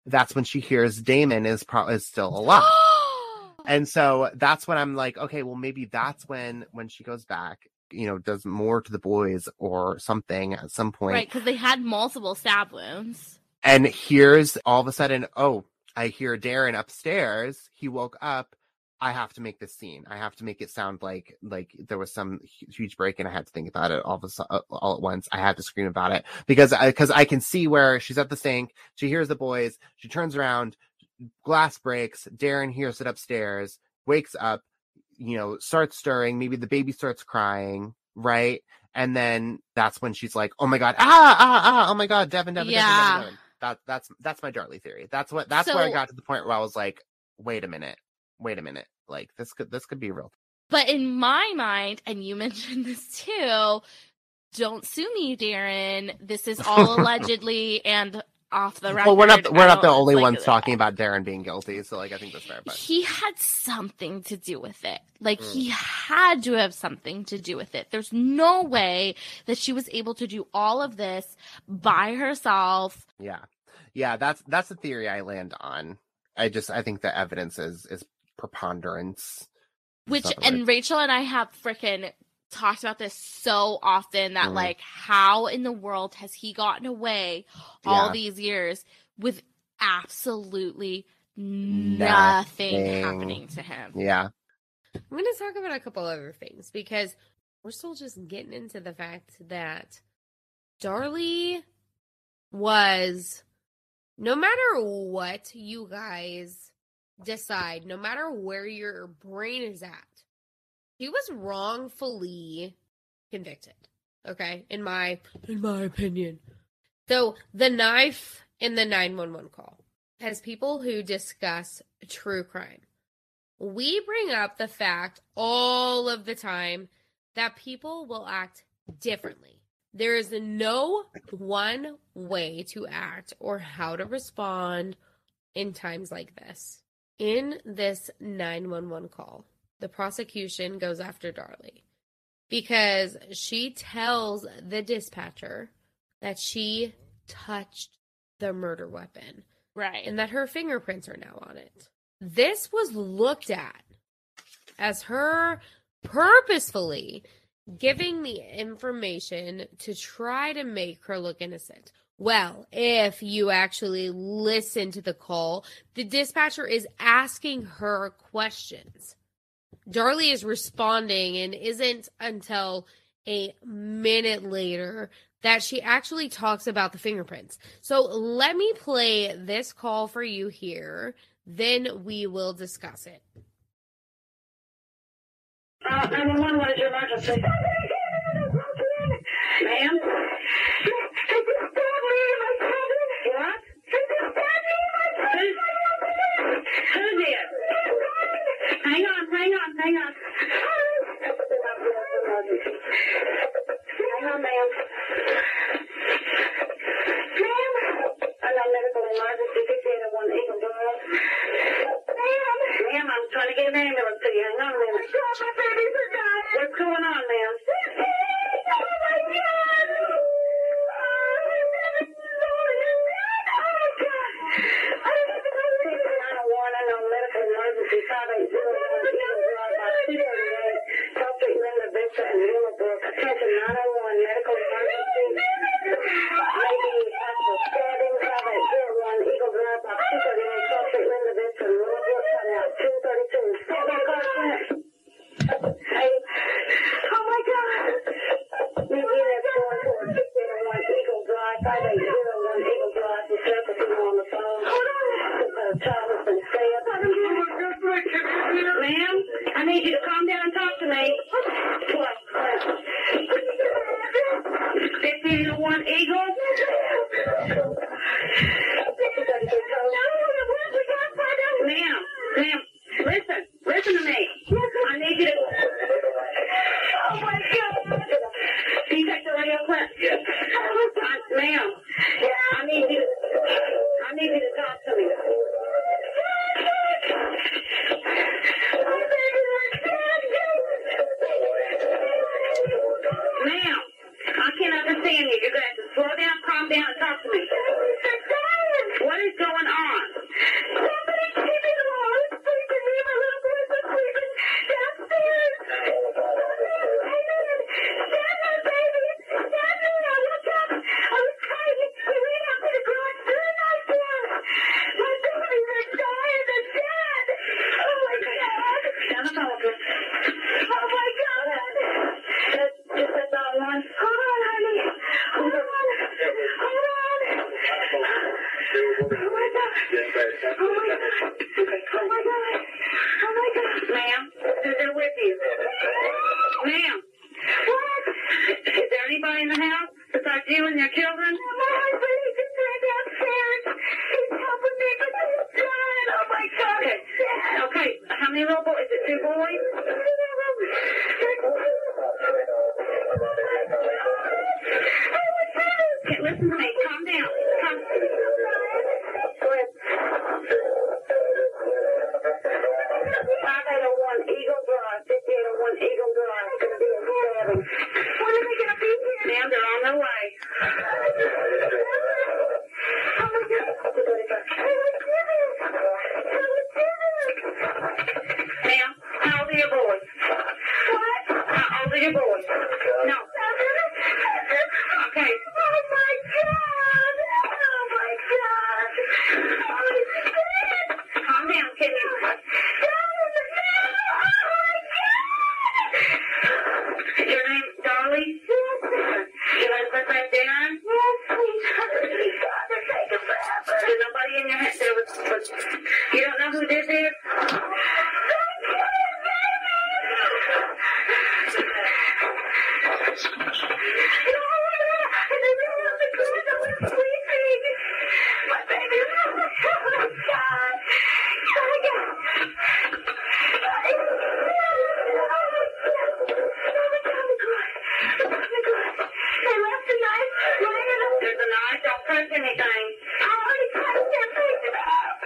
That's when she hears Damon is still alive. And so that's when I'm like, okay, well, maybe that's when she goes back, does more to the boys or something at some point. Right, because they had multiple stab wounds. And here's all of a sudden, oh, I hear Darren upstairs. He woke up. I have to make this scene. I have to make it sound like there was some huge break, and I had to think about it all at once. I had to scream about it because I can see where she's at the sink. She hears the boys. She turns around. Glass breaks. Darren hears it upstairs. Wakes up. Starts stirring. Maybe the baby starts crying. Right. And then that's when she's like, oh my God, oh my God, Devin. Yeah. That's my Darlie theory. That's where I got to the point where I was like, wait a minute. Like this could be real. But in my mind, and you mentioned this too, don't sue me, Darren. This is all allegedly and off the record. Well, we're not the only ones talking about Darren being guilty, so I think that's fair. But he had something to do with it. He had to have something to do with it. There's no way that she was able to do all of this by herself. Yeah, that's the theory I land on. I think the evidence is preponderance. And Rachel and I have freaking talked about this so often that how in the world has he gotten away all these years with absolutely nothing happening to him? Yeah. I'm going to talk about a couple other things because we're still just getting into the fact that Darlie was, no matter what you guys decide, no matter where your brain is at, he was wrongfully convicted. Okay, in my opinion. So the knife in the 911 call, as people who discuss true crime, we bring up the fact all of the time that people will act differently. There is no one way to act or how to respond in times like this. In this 911 call, the prosecution goes after Darlie because she tells the dispatcher that she touched the murder weapon. Right. And that her fingerprints are now on it. This was looked at as her purposefully giving the information to try to make her look innocent. Well, if you actually listen to the call, the dispatcher is asking her questions. Darlie is responding, and isn't until a minute later that she actually talks about the fingerprints. So let me play this call for you here, then we will discuss it. 911, what is your emergency? Ma'am? What? Who did? Hang on. on, ma'am. Ma'am? I'm on medical emergency, 5801 Eagle Drive. Ma'am? Ma'am, I'm trying to get an ambulance to you. Hang on a minute. Oh, God, my babies are dying. What's going on, ma'am? Oh, my God. Medical emergency 5801 Eagle Drive by 238. Celtic Linda Vista and Willowbrook. Attention 901 medical emergency. Maybe possible stabbing 5801 Eagle Drive by 238. Celtic Linda Vista and Willowbrook. Coming out 232. Stand by, car clear. Hey. Oh my God. New unit 44 601 Eagle Drive 5801 Eagle Drive. The surface is on the phone. Hold on. The child has been stabbed. Ma'am, I need you to calm down and talk to me. 1501 Eagle. Ma'am, listen to me. I need you to. Oh my God. Can you take the radio clip? Yes. Ma'am, I need you to talk to me. Ma'am, I can't understand you. You're going to have to slow down, calm down, and talk to me. What is going on? Somebody's keeping them all sleeping. Me and my little boys are sleeping downstairs. Stand there, baby. Stand there. I looked up. I was trying to. We ran out to the garage. They're not dead. My babies are dying. They're dead. Oh, my God. Down the phone, please. Oh, my God. Just that dog one. Hold on, honey. Hold on. Hold on. Oh, my God. Oh, my God. Oh, my God. Oh, my God. Ma'am, who's there with you? Ma'am. What? Is there anybody in the house besides you and your children? My husband, he's just right downstairs. He's helping me, but he's dying. Oh, my God. Okay. How many little boys? Is it 2 boys? Okay, listen to me. Calm down. Calm. Go ahead. 5801 Eagle Drive. 5801 Eagle Drive. It's going to be a stabbing. When are they going to be here? Ma'am, they're on their way. Oh, my God. Ma'am, how old are your boys? What? How old are your boys? No. Okay. Oh, my God. Oh, my God. Oh, he's dead. Calm down, can you? Oh, my God. Is your name Darlie? Yes. Your husband's name Darren? Yes, please. God, they're taking forever. There's nobody in your head. You don't know who this is? There's a knife. Don't press anything. I already pressed their faces up.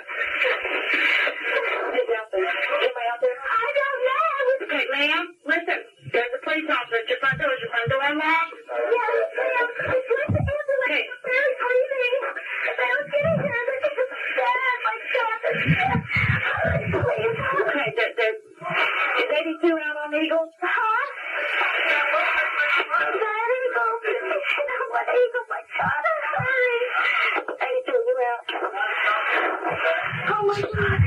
Who's out there? Anybody out there? I don't know. Okay, ma'am, listen. There's a police officer at your front door. Is your front door unlocked? Yes, ma'am. It's with the ambulance. Okay. They're breathing. They don't get in here. They're just sad. My God, they're dead. Please. Okay, is 82 out on Eagle? Huh? That Eagle. What Eagle? My God, hurry. 82, you out. Oh, my God.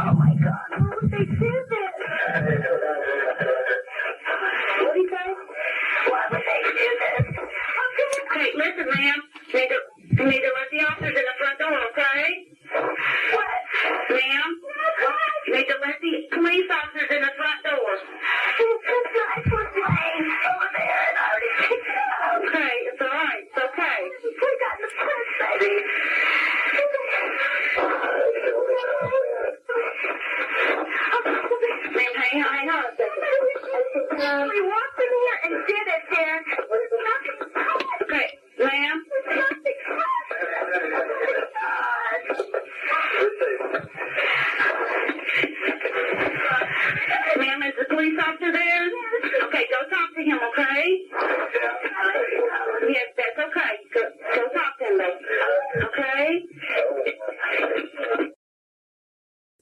Oh, my God. Why would they do this? What did he say? Why would they do this? Okay, listen, ma'am. You need to let the officers in the front door, okay? What? Ma'am? What? You need to let the police officers in the front door. This knife was laying over there, and I already picked it up. Okay, it's all right. It's okay. We got the press, baby. Ma'am, hang on a second. We walked in here and did it, Darren. Nothing Yes, that's okay. Go talk to him, though. Okay?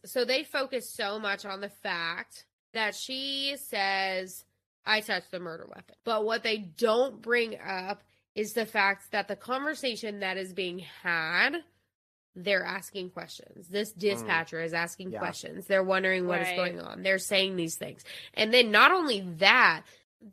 So they focus so much on the fact that she says, I touched the murder weapon. But what they don't bring up is the fact that the conversation that is being had, they're asking questions. This dispatcher is asking questions. They're wondering what is going on. They're saying these things. And then not only that,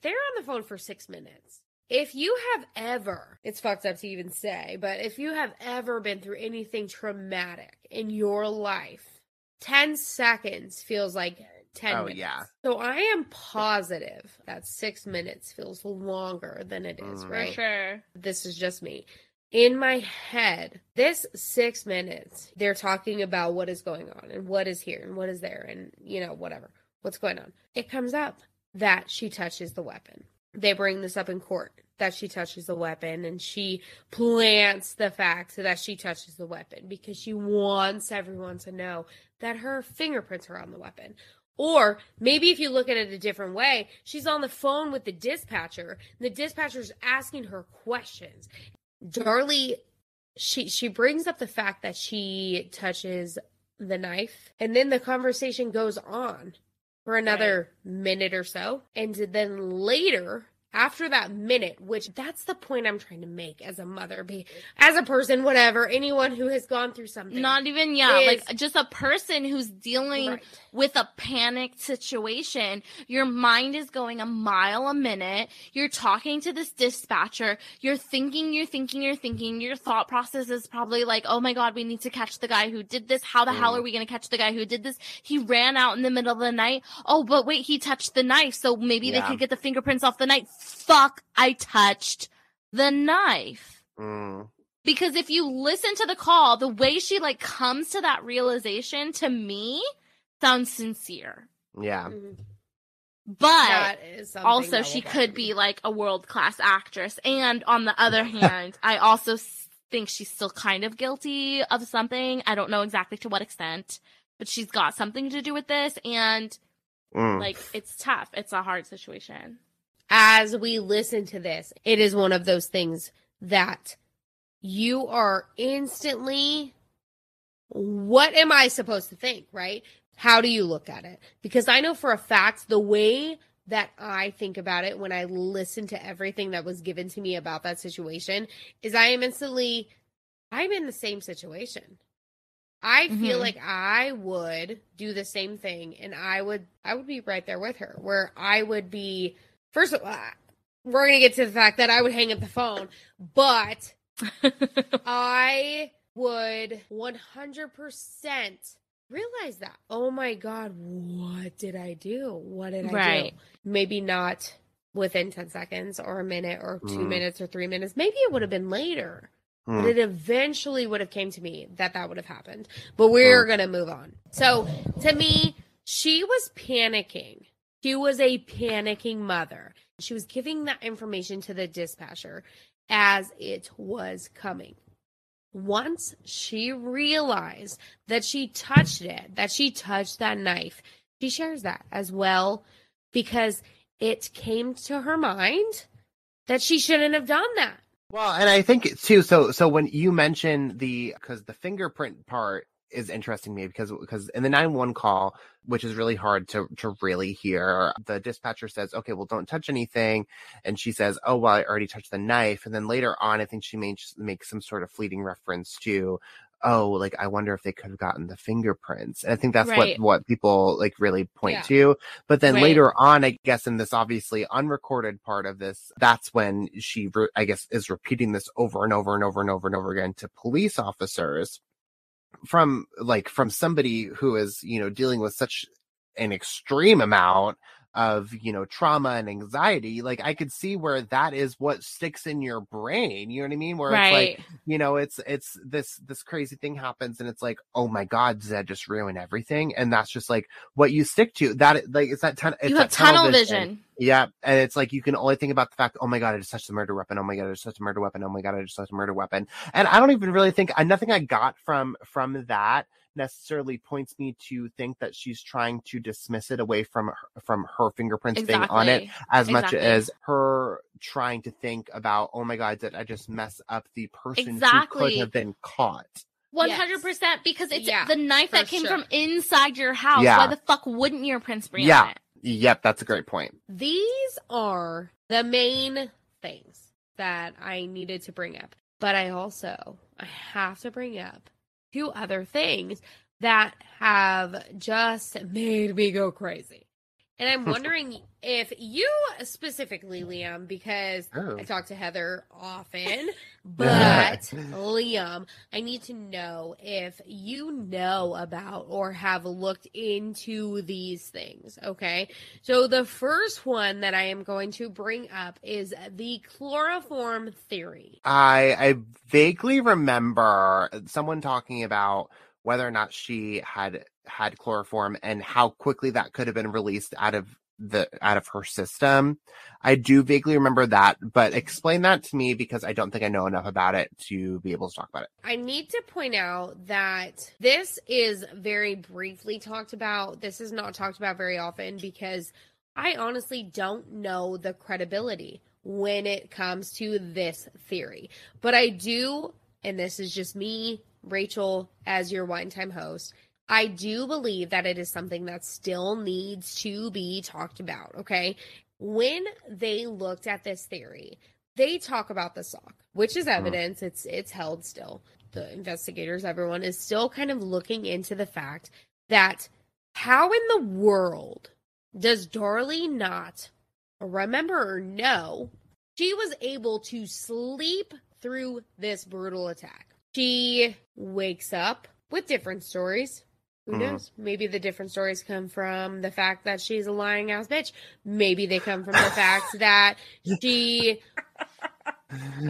they're on the phone for 6 minutes. If you have ever, it's fucked up to even say, but if you have ever been through anything traumatic in your life, 10 seconds feels like 10 minutes. Yeah. So I am positive that 6 minutes feels longer than it is, right? For sure. This is just me. In my head, this 6 minutes, they're talking about what is going on and what is here and what is there and, whatever. What's going on? It comes up that she touches the weapon. They bring this up in court, that she touches the weapon, and she plants the fact that she touches the weapon because she wants everyone to know that her fingerprints are on the weapon. Or maybe if you look at it a different way, she's on the phone with the dispatcher, and the dispatcher's asking her questions. Darlie, she brings up the fact that she touches the knife, and then the conversation goes on for another minute or so. And then later, after that minute, which that's the point I'm trying to make as a mother, as a person, whatever, anyone who has gone through something. Not even, like just a person who's dealing with a panicked situation. Your mind is going a mile a minute. You're talking to this dispatcher. You're thinking. Your thought process is probably like, oh my God, we need to catch the guy who did this. How the hell are we going to catch the guy who did this? He ran out in the middle of the night. Oh, but wait, he touched the knife. So maybe they could get the fingerprints off the knife. Fuck, I touched the knife. Because if you listen to the call, the way she comes to that realization, to me, sounds sincere. Yeah. But also she could be a world-class actress. And on the other hand, I also think she's still kind of guilty of something. I don't know exactly to what extent, but she's got something to do with this. And it's tough. It's a hard situation. As we listen to this, it is one of those things that you are instantly, what am I supposed to think, right? How do you look at it? Because I know for a fact the way that I think about it when I listen to everything that was given to me about that situation is I'm in the same situation. I feel like I would do the same thing, and I would be right there with her, where I would be. First of all, we're going to get to the fact that I would hang up the phone, but I would 100% realize that. Oh my God, what did I do? What did I do? Maybe not within 10 seconds or a minute or 2 minutes or 3 minutes. Maybe it would have been later. But it eventually would have came to me that would have happened. But we're going to move on. So to me, she was panicking. She was a panicking mother. She was giving that information to the dispatcher as it was coming. Once she realized that she touched it, that she touched that knife, she shares that as well because it came to her mind that she shouldn't have done that. Well, and I think too, so when you mention because the fingerprint part is interesting to me because in the 911 call, which is really hard to really hear, the dispatcher says, okay, well, don't touch anything. And she says, oh, well, I already touched the knife. And then later on, I think she may just make some sort of fleeting reference to, oh, I wonder if they could have gotten the fingerprints. And I think that's what people really point to. But then later on, I guess in this obviously unrecorded part of this, that's when she, I guess, is repeating this over and over and over and over and over again to police officers. From somebody who is, dealing with such an extreme amount of, trauma and anxiety, I could see where that is what sticks in your brain. You know what I mean? Where it's this crazy thing happens and it's like, oh my God, does that just ruin everything? And that's just what you stick to. That it's that you have tunnel vision. Yeah, and it's like you can only think about the fact, oh my god, I just touched the murder weapon. Oh my god, I just touched a murder weapon. Oh my god, I just touched a murder weapon. And I don't even really think nothing I got from that necessarily points me to think that she's trying to dismiss it away from her fingerprints being on it, as much as her trying to think about, oh my god, did I just mess up the person who could have been caught? 100%, because it's the knife that came from inside your house. Yeah. Why the fuck wouldn't your prints be on it? Yep, that's a great point. These are the main things that I needed to bring up. But I have to bring up 2 other things that have just made me go crazy. And I'm wondering if you specifically, Liam, because I talk to Heather often, but Liam, I need to know if you know about or have looked into these things, okay? So the first one that I am going to bring up is the chloroform theory. I vaguely remember someone talking about whether or not she had chloroform and how quickly that could have been released out of her system. I do vaguely remember that, but explain that to me because I don't think I know enough about it to be able to talk about it. I need to point out that this is very briefly talked about. This is not talked about very often because I honestly don't know the credibility when it comes to this theory. But I do, and this is just me, Rachel, as your Wine Time host, I do believe that it is something that still needs to be talked about, okay? When they looked at this theory, they talk about the sock, which is evidence. It's held still. The investigators, everyone, is still kind of looking into the fact that how in the world does Darlie not remember or know she was able to sleep through this brutal attack? She wakes up with different stories. Who knows? Maybe the different stories come from the fact that she's a lying ass bitch. Maybe they come from the fact that she...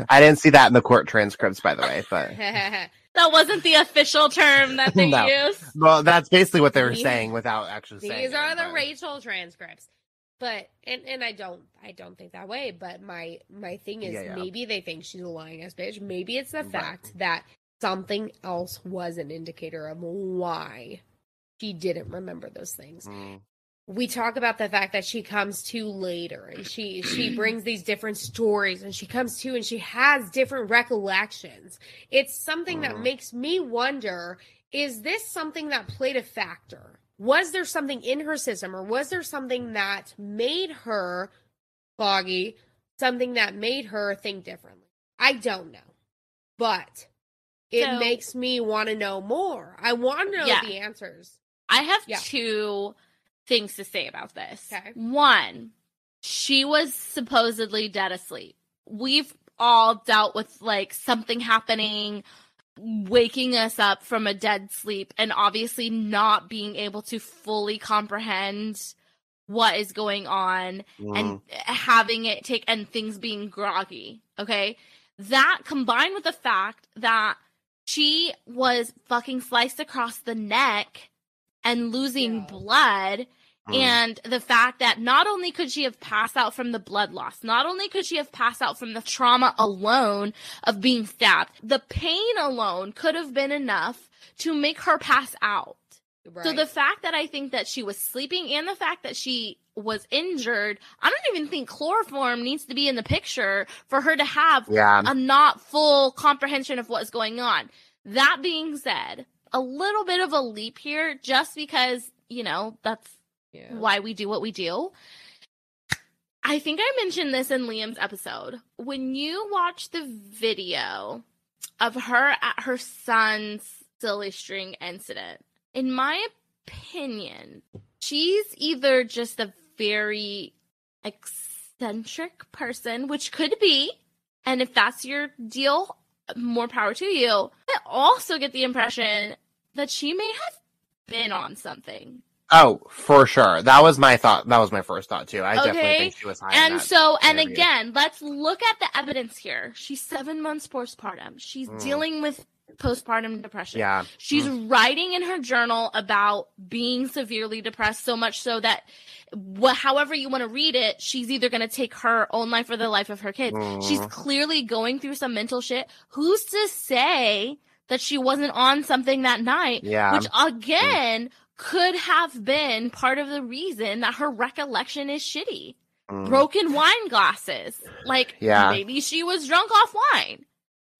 I didn't see that in the court transcripts, by the way, but... That wasn't the official term that they used. Well, that's basically what they were saying without actually saying These are the but... Rachel transcripts. But, and I don't think that way, but my thing is maybe they think she's a lying ass bitch. Maybe it's the fact that something else was an indicator of why she didn't remember those things. We talk about the fact that she comes to later and she brings these different stories and she comes to and she has different recollections. It's something that makes me wonder, is this something that played a factor? Was there something in her system or was there something that made her foggy, something that made her think differently? I don't know. But it makes me want to know more. I want to know the answers. I have 2 things to say about this. Okay. 1, she was supposedly dead asleep. We've all dealt with like something happening, waking us up from a dead sleep, and obviously not being able to fully comprehend what is going on and having it take and things being groggy. Okay. That combined with the fact that she was fucking sliced across the neck and losing blood. And the fact that not only could she have passed out from the blood loss, not only could she have passed out from the trauma alone of being stabbed, the pain alone could have been enough to make her pass out. Right. So the fact that I think that she was sleeping and the fact that she was injured, I don't even think chloroform needs to be in the picture for her to have a not full comprehension of what's going on. That being said, a little bit of a leap here just because, you know, that's why we do what we do. I think I mentioned this in Liam's episode. When you watch the video of her at her son's silly string incident, in my opinion, she's either just a very eccentric person, which could be, and if that's your deal, more power to you. I also get the impression that she may have been on something. Oh, for sure. That was my thought. That was my first thought too. I definitely think she was high. And so, and again, let's look at the evidence here. She's 7 months postpartum. She's dealing with postpartum depression. Yeah. She's writing in her journal about being severely depressed, so much so that however you want to read it, she's either going to take her own life or the life of her kids. She's clearly going through some mental shit. Who's to say that she wasn't on something that night? Yeah. Which, again, could have been part of the reason that her recollection is shitty. Broken wine glasses. Like, maybe she was drunk off wine.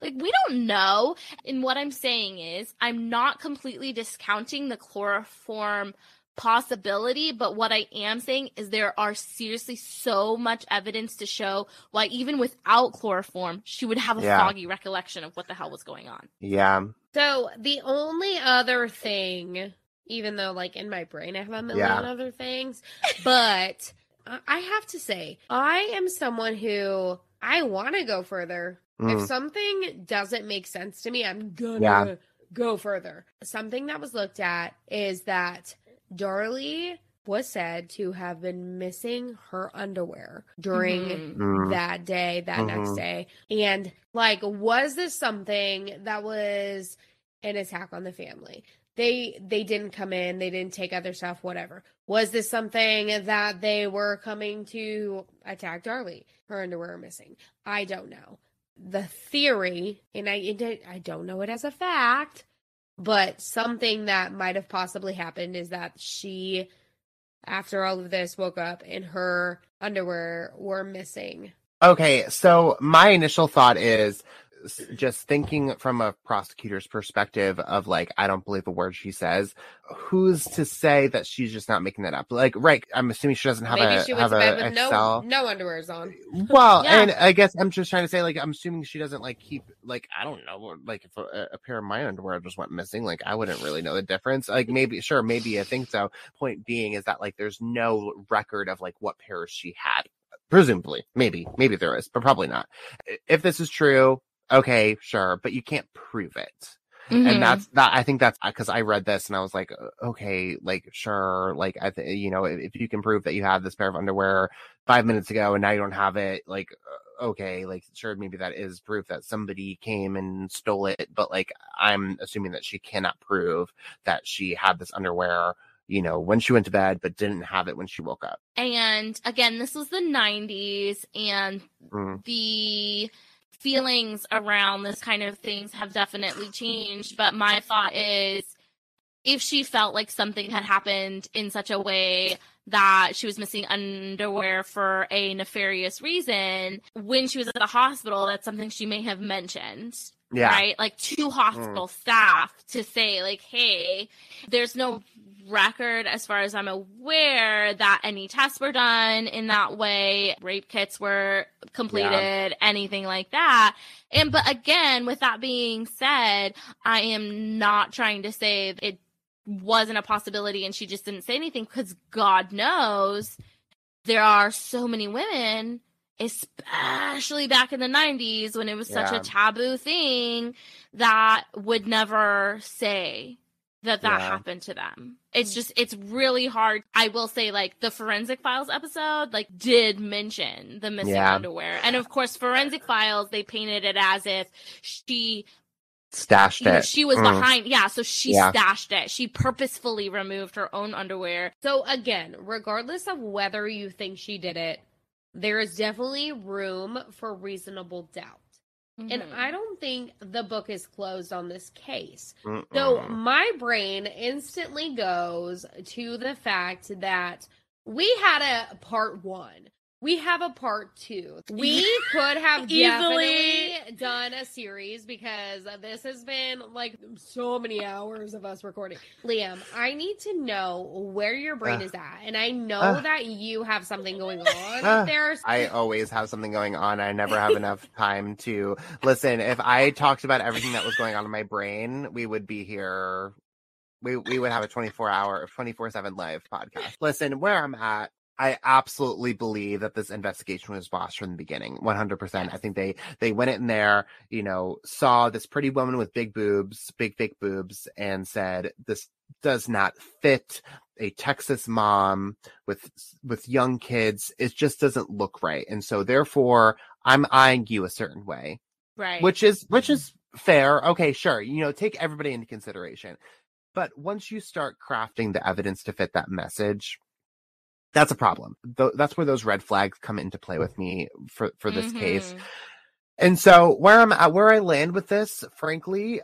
Like, we don't know. And what I'm saying is, I'm not completely discounting the chloroform possibility, but what I am saying is there are seriously so much evidence to show why even without chloroform, she would have a foggy recollection of what the hell was going on. Yeah. So the only other thing, even though like in my brain I have a million other things, but I have to say, I am someone who I want to go further. If something doesn't make sense to me, I'm gonna go further. Something that was looked at is that Darlie was said to have been missing her underwear during that day, that next day. And like, was this something that was an attack on the family? They didn't come in, they didn't take other stuff, whatever. Was this something that they were coming to attack Darlie? Her underwear are missing. I don't know. The theory, and I don't know it as a fact, but something that might have possibly happened is that she, after all of this, woke up and her underwear were missing. Okay, so my initial thought is just thinking from a prosecutor's perspective of like, I don't believe a word she says. Who's to say that she's just not making that up? Like, right, I'm assuming she doesn't have Maybe she went to bed with Excel. no underwears on. Well, and I guess I'm just trying to say, like, I'm assuming she doesn't like keep, like, I don't know, like if a pair of my underwear just went missing, like I wouldn't really know the difference. Like maybe I think so. Point being is that like there's no record of like what pairs she had. Presumably, maybe there is, but probably not. If this is true, okay, sure, but you can't prove it. And I think that's because I read this and I was like, okay, like, sure, like, if you can prove that you had this pair of underwear 5 minutes ago and now you don't have it, like, okay, like, sure, maybe that is proof that somebody came and stole it, but like, I'm assuming that she cannot prove that she had this underwear, when she went to bed, but didn't have it when she woke up. And again, this was the 90s, and the feelings around this kind of things have definitely changed. But my thought is, if she felt like something had happened in such a way that she was missing underwear for a nefarious reason, when she was at the hospital, that's something she may have mentioned. Yeah. Right? Like to hospital staff to say, like, hey, there's no record, as far as I'm aware, that any tests were done in that way, rape kits were completed, anything like that. But again, with that being said, I am not trying to say it wasn't a possibility and she just didn't say anything, because God knows there are so many women, especially back in the 90s when it was such a taboo thing, that would never say that happened to them. It's really hard. I will say, like, the Forensic Files episode, like, did mention the missing underwear. And of course, Forensic Files, they painted it as if she stashed it. She was behind. Yeah, so she stashed it. She purposefully removed her own underwear. So again, regardless of whether you think she did it, there is definitely room for reasonable doubt. And I don't think the book is closed on this case. So my brain instantly goes to the fact that we had a part 1. We have a part 2. We could have definitely done a series, because this has been like so many hours of us recording. Liam, I need to know where your brain is at. And I know that you have something going on there. I always have something going on. I never have enough time to listen. If I talked about everything that was going on in my brain, we would be here. We would have a 24/7 live podcast. Listen, where I'm at, I absolutely believe that this investigation was botched from the beginning. 100%. I think they went in there, saw this pretty woman with big boobs, big fake boobs, and said, this does not fit a Texas mom with young kids. It just doesn't look right. And so therefore I'm eyeing you a certain way. Right. Which is fair. Okay, sure. Take everybody into consideration. But once you start crafting the evidence to fit that message, that's a problem. That's where those red flags come into play with me for this case. And so where I land with this, frankly,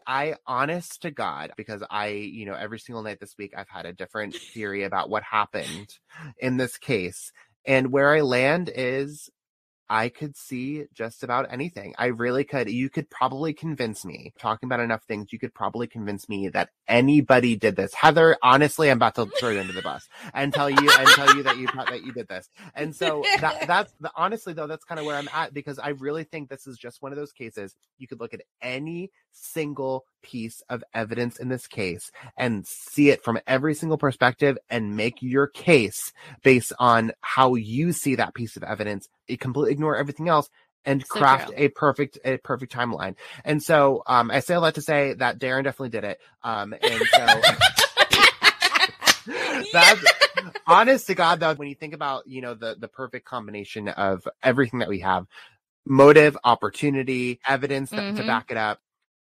honest to God, because every single night this week, I've had a different theory about what happened in this case. And where I land is I could see just about anything. I really could. You could probably convince me, talking about enough things, you could probably convince me that anybody did this. Heather, honestly, I'm about to throw you under the bus and tell you that you did this. And so honestly though, that's kind of where I'm at, because I really think this is just one of those cases. You could look at any single piece of evidence in this case and see it from every single perspective and make your case based on how you see that piece of evidence. You completely ignore everything else and craft a perfect timeline. And so I say all that to say that Darren definitely did it. And so that's honest to God though, when you think about, the perfect combination of everything that we have, motive, opportunity, evidence to back it up,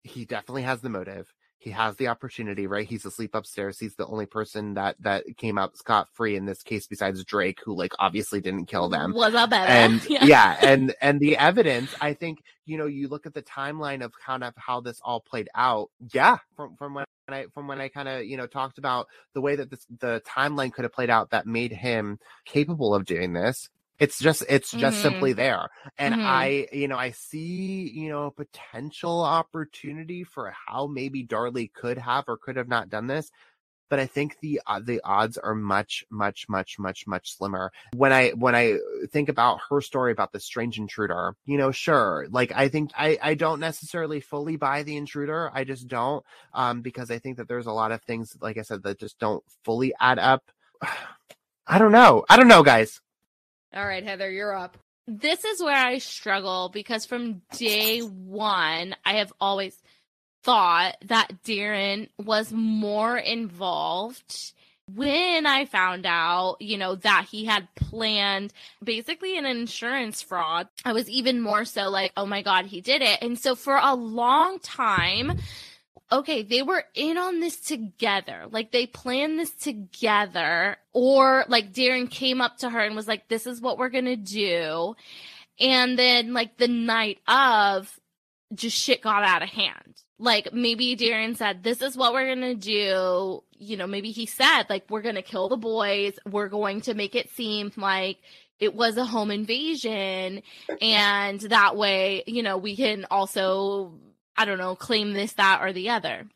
he definitely has the motive. He has the opportunity, right? He's asleep upstairs. He's the only person that came out scot-free in this case besides Drake, who obviously didn't kill them. Was a better. And and the evidence, I think, you look at the timeline of kind of how this all played out. Yeah, from when I kind of, talked about the way that the timeline could have played out that made him capable of doing this. It's just simply there. And I see, potential opportunity for how maybe Darlie could have or could have not done this. But I think the odds are much, much, much, much, much slimmer. When I think about her story about the strange intruder, sure. I think I don't necessarily fully buy the intruder. I just don't, because I think that there's a lot of things, like I said, that just don't fully add up. I don't know, guys. All right, Heather, you're up. This is where I struggle, because from day one, I have always thought that Darren was more involved. When I found out, that he had planned basically an insurance fraud, I was even more so like, oh my God, he did it. And so for a long time, okay, they were in on this together. They planned this together. Or Darren came up to her and was like, this is what we're going to do. And then the night of, just shit got out of hand. Maybe Darren said, this is what we're going to do. Maybe he said, we're going to kill the boys. We're going to make it seem like it was a home invasion. And that way, we can also, I don't know, claim this, that, or the other.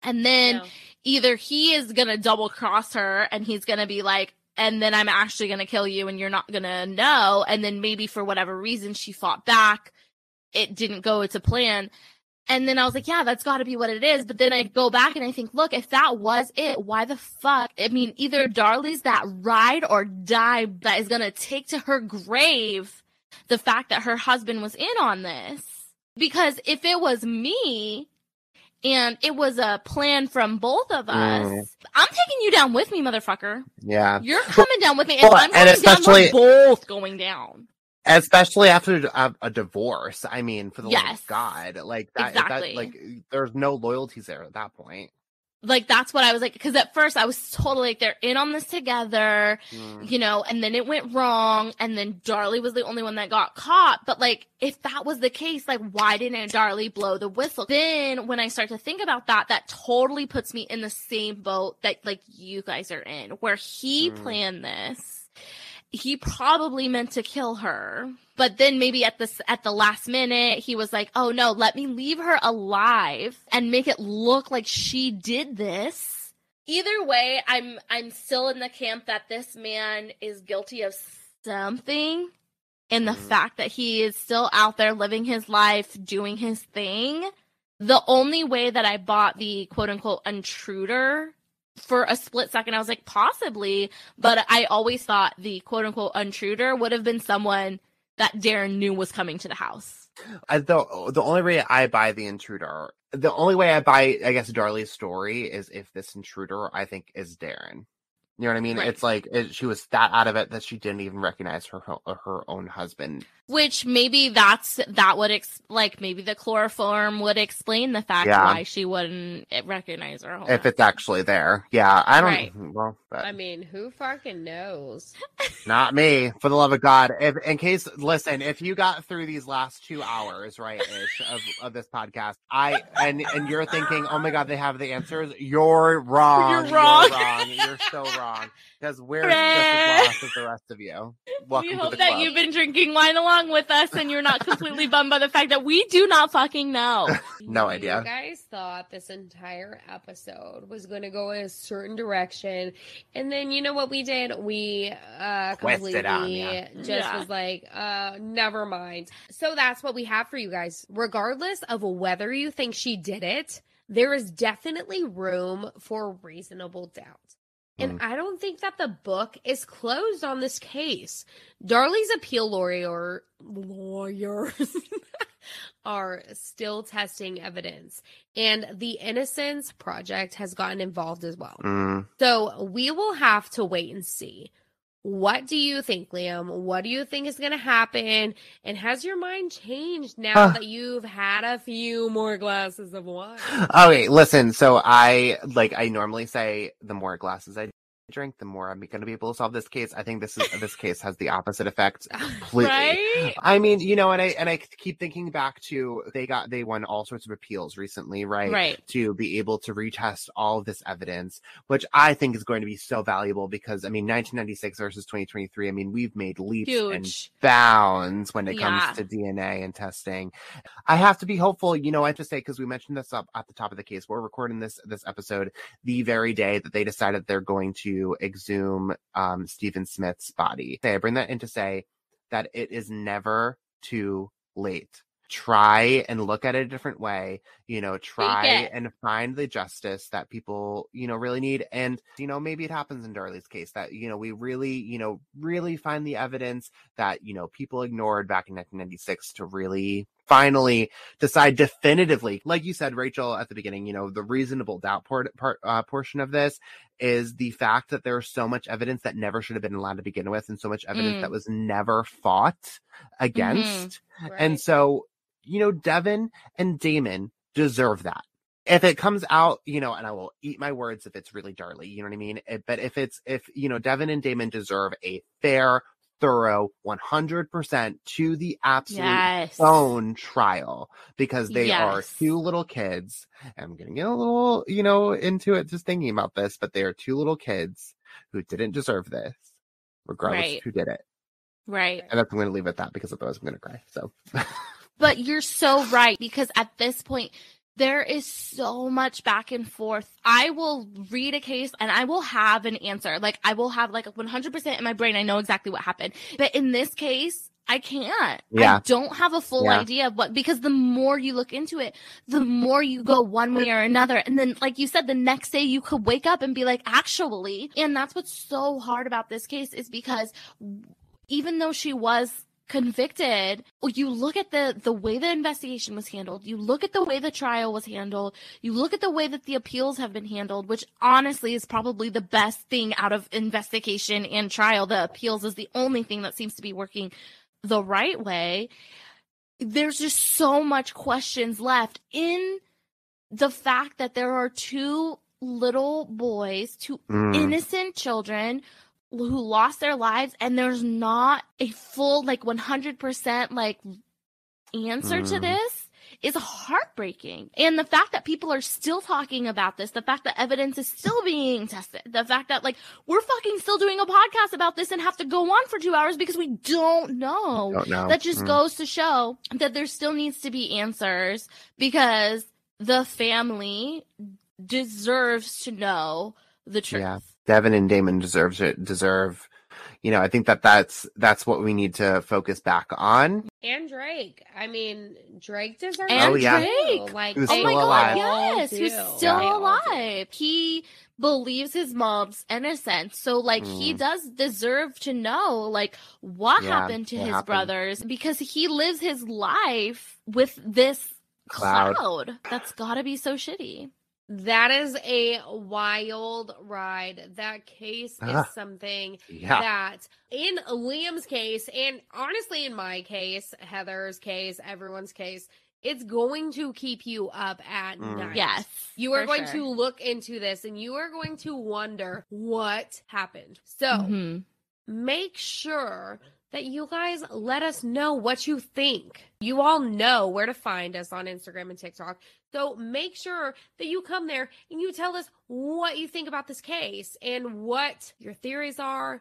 And then either he is going to double cross her and he's going to be like, and then I'm actually going to kill you and you're not going to know. And then maybe for whatever reason she fought back. It didn't go to plan. And then I was like, yeah, that's got to be what it is. But then I go back and I think, look, if that was it, why the fuck? I mean, either Darlie's that ride or die that is going to take to her grave the fact that her husband was in on this. Because if it was me and it was a plan from both of us, I'm taking you down with me, motherfucker. Yeah. You're coming down with me. And I'm going down, we're both going down. Especially after a divorce. I mean, for the love of God. Exactly. There's no loyalties there at that point. That's what I was like, because at first I was totally they're in on this together, and then it went wrong, and then Darlie was the only one that got caught. But if that was the case, why didn't Darlie blow the whistle? Then when I start to think about that, that totally puts me in the same boat that you guys are in, where he planned this. He probably meant to kill her, but then maybe at the last minute, he was like, oh no, let me leave her alive and make it look like she did this. Either way, I'm still in the camp that this man is guilty of something, and the fact that he is still out there living his life, doing his thing. The only way that I bought the quote unquote intruder, for a split second, I was like, possibly, but I always thought the quote-unquote intruder would have been someone that Darren knew was coming to the house. The only way I buy the intruder, the only way I buy, I guess, Darlie's story is if this intruder, I think, is Darren. You know what I mean? Right. It's like she was that out of it that she didn't even recognize her own husband. Which maybe that would maybe the chloroform would explain the fact why she wouldn't recognize her home. If it's actually there. Yeah, I don't. Right. Well, but I mean, who fucking knows? not me, for the love of God. Listen, if you got through these last 2 hours, right, ish, of this podcast, and you're thinking, oh my God, they have the answers. You're wrong. You're wrong. You're so wrong. Because we're just as lost as the rest of you. Welcome We to hope the that club. you've been drinking wine along with us and you're not completely bummed by the fact that we do not fucking know. No idea. You guys thought this entire episode was going to go in a certain direction. And then you know what we did? We Twisted on completely ya. just was like, never mind. So that's what we have for you guys. Regardless of whether you think she did it, there is definitely room for reasonable doubt. And I don't think that the book is closed on this case. Darlie's appeal lawyers are still testing evidence. And the Innocence Project has gotten involved as well. So we will have to wait and see. What do you think, Liam? What do you think is going to happen? And has your mind changed now that you've had a few more glasses of wine? Okay, listen. So I normally say the more glasses I drink, the more I'm going to be able to solve this case. I think this case has the opposite effect completely. Right? I mean, and I keep thinking back to they won all sorts of appeals recently, right? Right. To be able to retest all of this evidence, which I think is going to be so valuable because 1996 versus 2023. I mean, we've made leaps and bounds when it comes to DNA and testing. I have to be hopeful, I have to say, because we mentioned this up at the top of the case. We're recording this episode the very day that they decided they're going to exhume Stephen Smith's body. I bring that in to say that it is never too late. Try and look at it a different way, try and find the justice that people, really need. And, maybe it happens in Darlie's case that, we really find the evidence that, people ignored back in 1996 to really finally decide definitively, like you said, Rachel, at the beginning, the reasonable doubt portion of this is the fact that there's so much evidence that never should have been allowed to begin with, and so much evidence that was never fought against. Right. And so, Devin and Damon deserve that. If it comes out, and I will eat my words if it's really Darlie, you know what I mean? But if Devin and Damon deserve a fair, thorough 100% to the absolute bone trial, because they are two little kids. I'm going to get a little, into it just thinking about this, but they are two little kids who didn't deserve this, regardless of who did it. Right. And that's, I'm going to leave it at that because otherwise I'm going to cry. So, but you're so right, because at this point, there is so much back and forth. I will read a case and I will have an answer. Like, I will have 100% in my brain. I know exactly what happened. But in this case, I can't. I don't have a full idea of because the more you look into it, the more you go one way or another. And then, like you said, the next day you could wake up and be like, actually, and that's what's so hard about this case is because even though she was convicted, you look at the way the investigation was handled, you look at the way the trial was handled, you look at the way that the appeals have been handled, which honestly is probably the best thing out of investigation and trial. The appeals is the only thing that seems to be working the right way. There's just so much questions left in the fact that there are two little boys, two innocent children who lost their lives, and there's not a full 100% answer to this is heartbreaking. And the fact that people are still talking about this, the fact that evidence is still being tested, the fact that we're fucking still doing a podcast about this and have to go on for 2 hours because we don't know. That just goes to show that there still needs to be answers, because the family deserves to know the truth. Yeah. Devin and Damon deserve, I think that's what we need to focus back on. And Drake. I mean, Drake deserves and it Drake. too. Who's oh still my alive. God, yes, who's still They all alive. He believes his mom's innocent. So he does deserve to know what happened to his brothers, because he lives his life with this cloud. That's gotta be so shitty. That is a wild ride. That case is something that, in Liam's case, and honestly in my case, Heather's case, everyone's case, it's going to keep you up at night. Yes. You are going to look into this and you are going to wonder what happened. So make sure that you guys let us know what you think. You all know where to find us on Instagram and TikTok. So make sure that you come there and you tell us what you think about this case and what your theories are,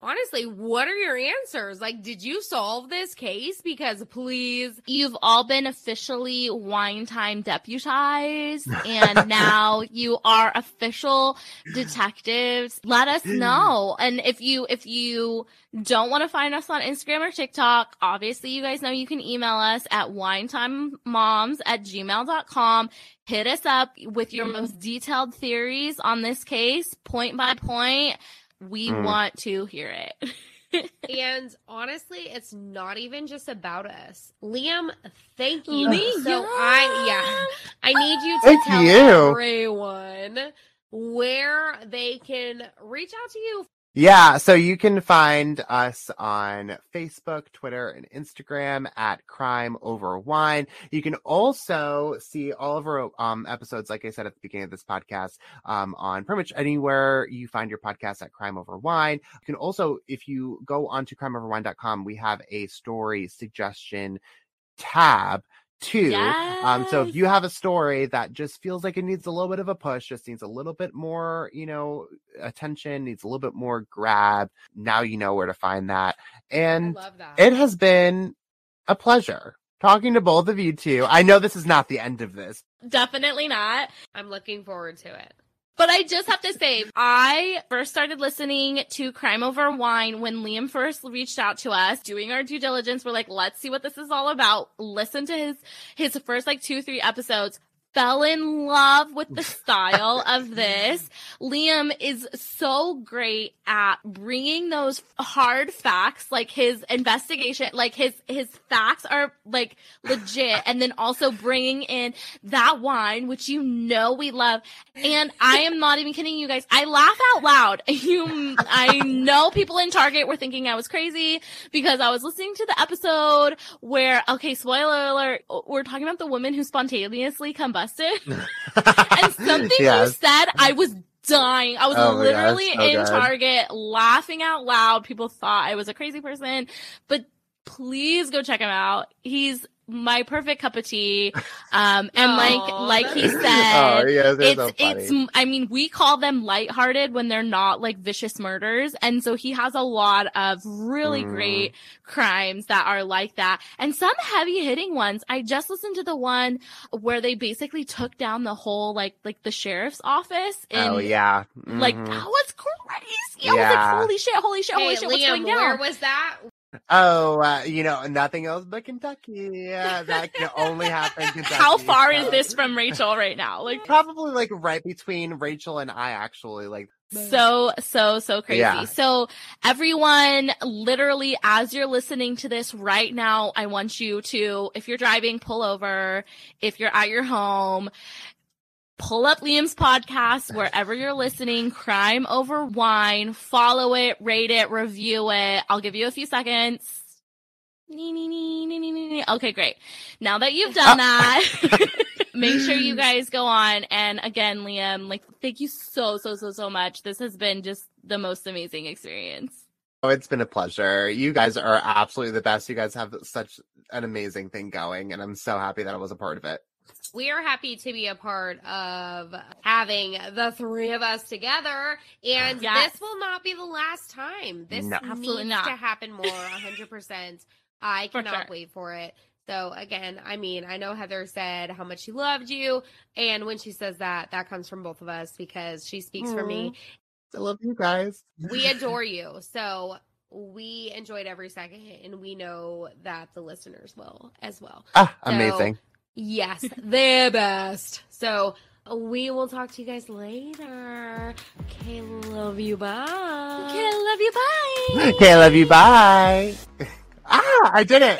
honestly, what are your answers? Like, did you solve this case? Because please. You've all been officially Wine Time deputized, and now you are official detectives. Let us know. And if you don't want to find us on Instagram or TikTok, obviously you guys know you can email us at winetimemoms@gmail.com. Hit us up with your most detailed theories on this case, point by point. We want to hear it. And honestly, it's not even just about us. Liam, thank you. Liam. So I need you to tell everyone where they can reach out to you. Yeah, so you can find us on Facebook, Twitter, and Instagram at Crime Over Wine. You can also see all of our episodes, like I said at the beginning of this podcast, on pretty much anywhere you find your podcast at Crime Over Wine. You can also, if you go onto crimeoverwine.com, we have a story suggestion tab too. So if you have a story that just feels like it needs a little bit of a push, just needs a little bit more, attention, needs a little bit more grab, now you know where to find that. And I love that. It has been a pleasure talking to both of you too. I know this is not the end of this. Definitely not. I'm looking forward to it. But I just have to say, I first started listening to Crime Over Wine when Liam first reached out to us, doing our due diligence. We're like, let's see what this is all about. Listen to his first 2-3 episodes. Fell in love with the style of this. Liam is so great at bringing those hard facts, like his investigation, like his facts are legit, and then also bringing in that wine, which we love. And I am not even kidding you guys. I laugh out loud. I know people in Target were thinking I was crazy because I was listening to the episode where, okay, spoiler alert, we're talking about the woman who spontaneously combusted. And something you said, I was dying. I was literally in Target laughing out loud. People thought I was a crazy person, but please go check him out. He's my perfect cup of tea. And like he said, it's we call them lighthearted when they're not vicious murders. And so he has a lot of really great crimes that are like that. And some heavy hitting ones. I just listened to the one where they basically took down the whole, the sheriff's office. And, that was crazy. I was like, holy shit, Liam, what's going down? Where was that? Nothing else but Kentucky. Yeah, that can only happen in Kentucky. How far is this from Rachel right now? Probably right between Rachel and I, actually. So crazy. Yeah. So everyone, literally, as you're listening to this right now, I want you to, if you're driving, pull over. If you're at your home, pull up Liam's podcast wherever you're listening, Crime Over Wine. Follow it, rate it, review it. I'll give you a few seconds. Okay, great. Now that you've done that, make sure you guys go on. And again, Liam, thank you so much. This has been just the most amazing experience. Oh, it's been a pleasure. You guys are absolutely the best. You guys have such an amazing thing going, and I'm so happy that I was a part of it. We are happy to be a part of having the three of us together, and this will not be the last time. This needs to happen more, 100%. I cannot wait for it. So again, I know Heather said how much she loved you, and when she says that comes from both of us because she speaks for me. I love you guys. We adore you. So we enjoyed every second, and we know that the listeners will as well. Amazing. Yes, the best. So we will talk to you guys later. Okay, love you. Bye. Okay, love you. Bye. Okay, love you. Bye. I did it.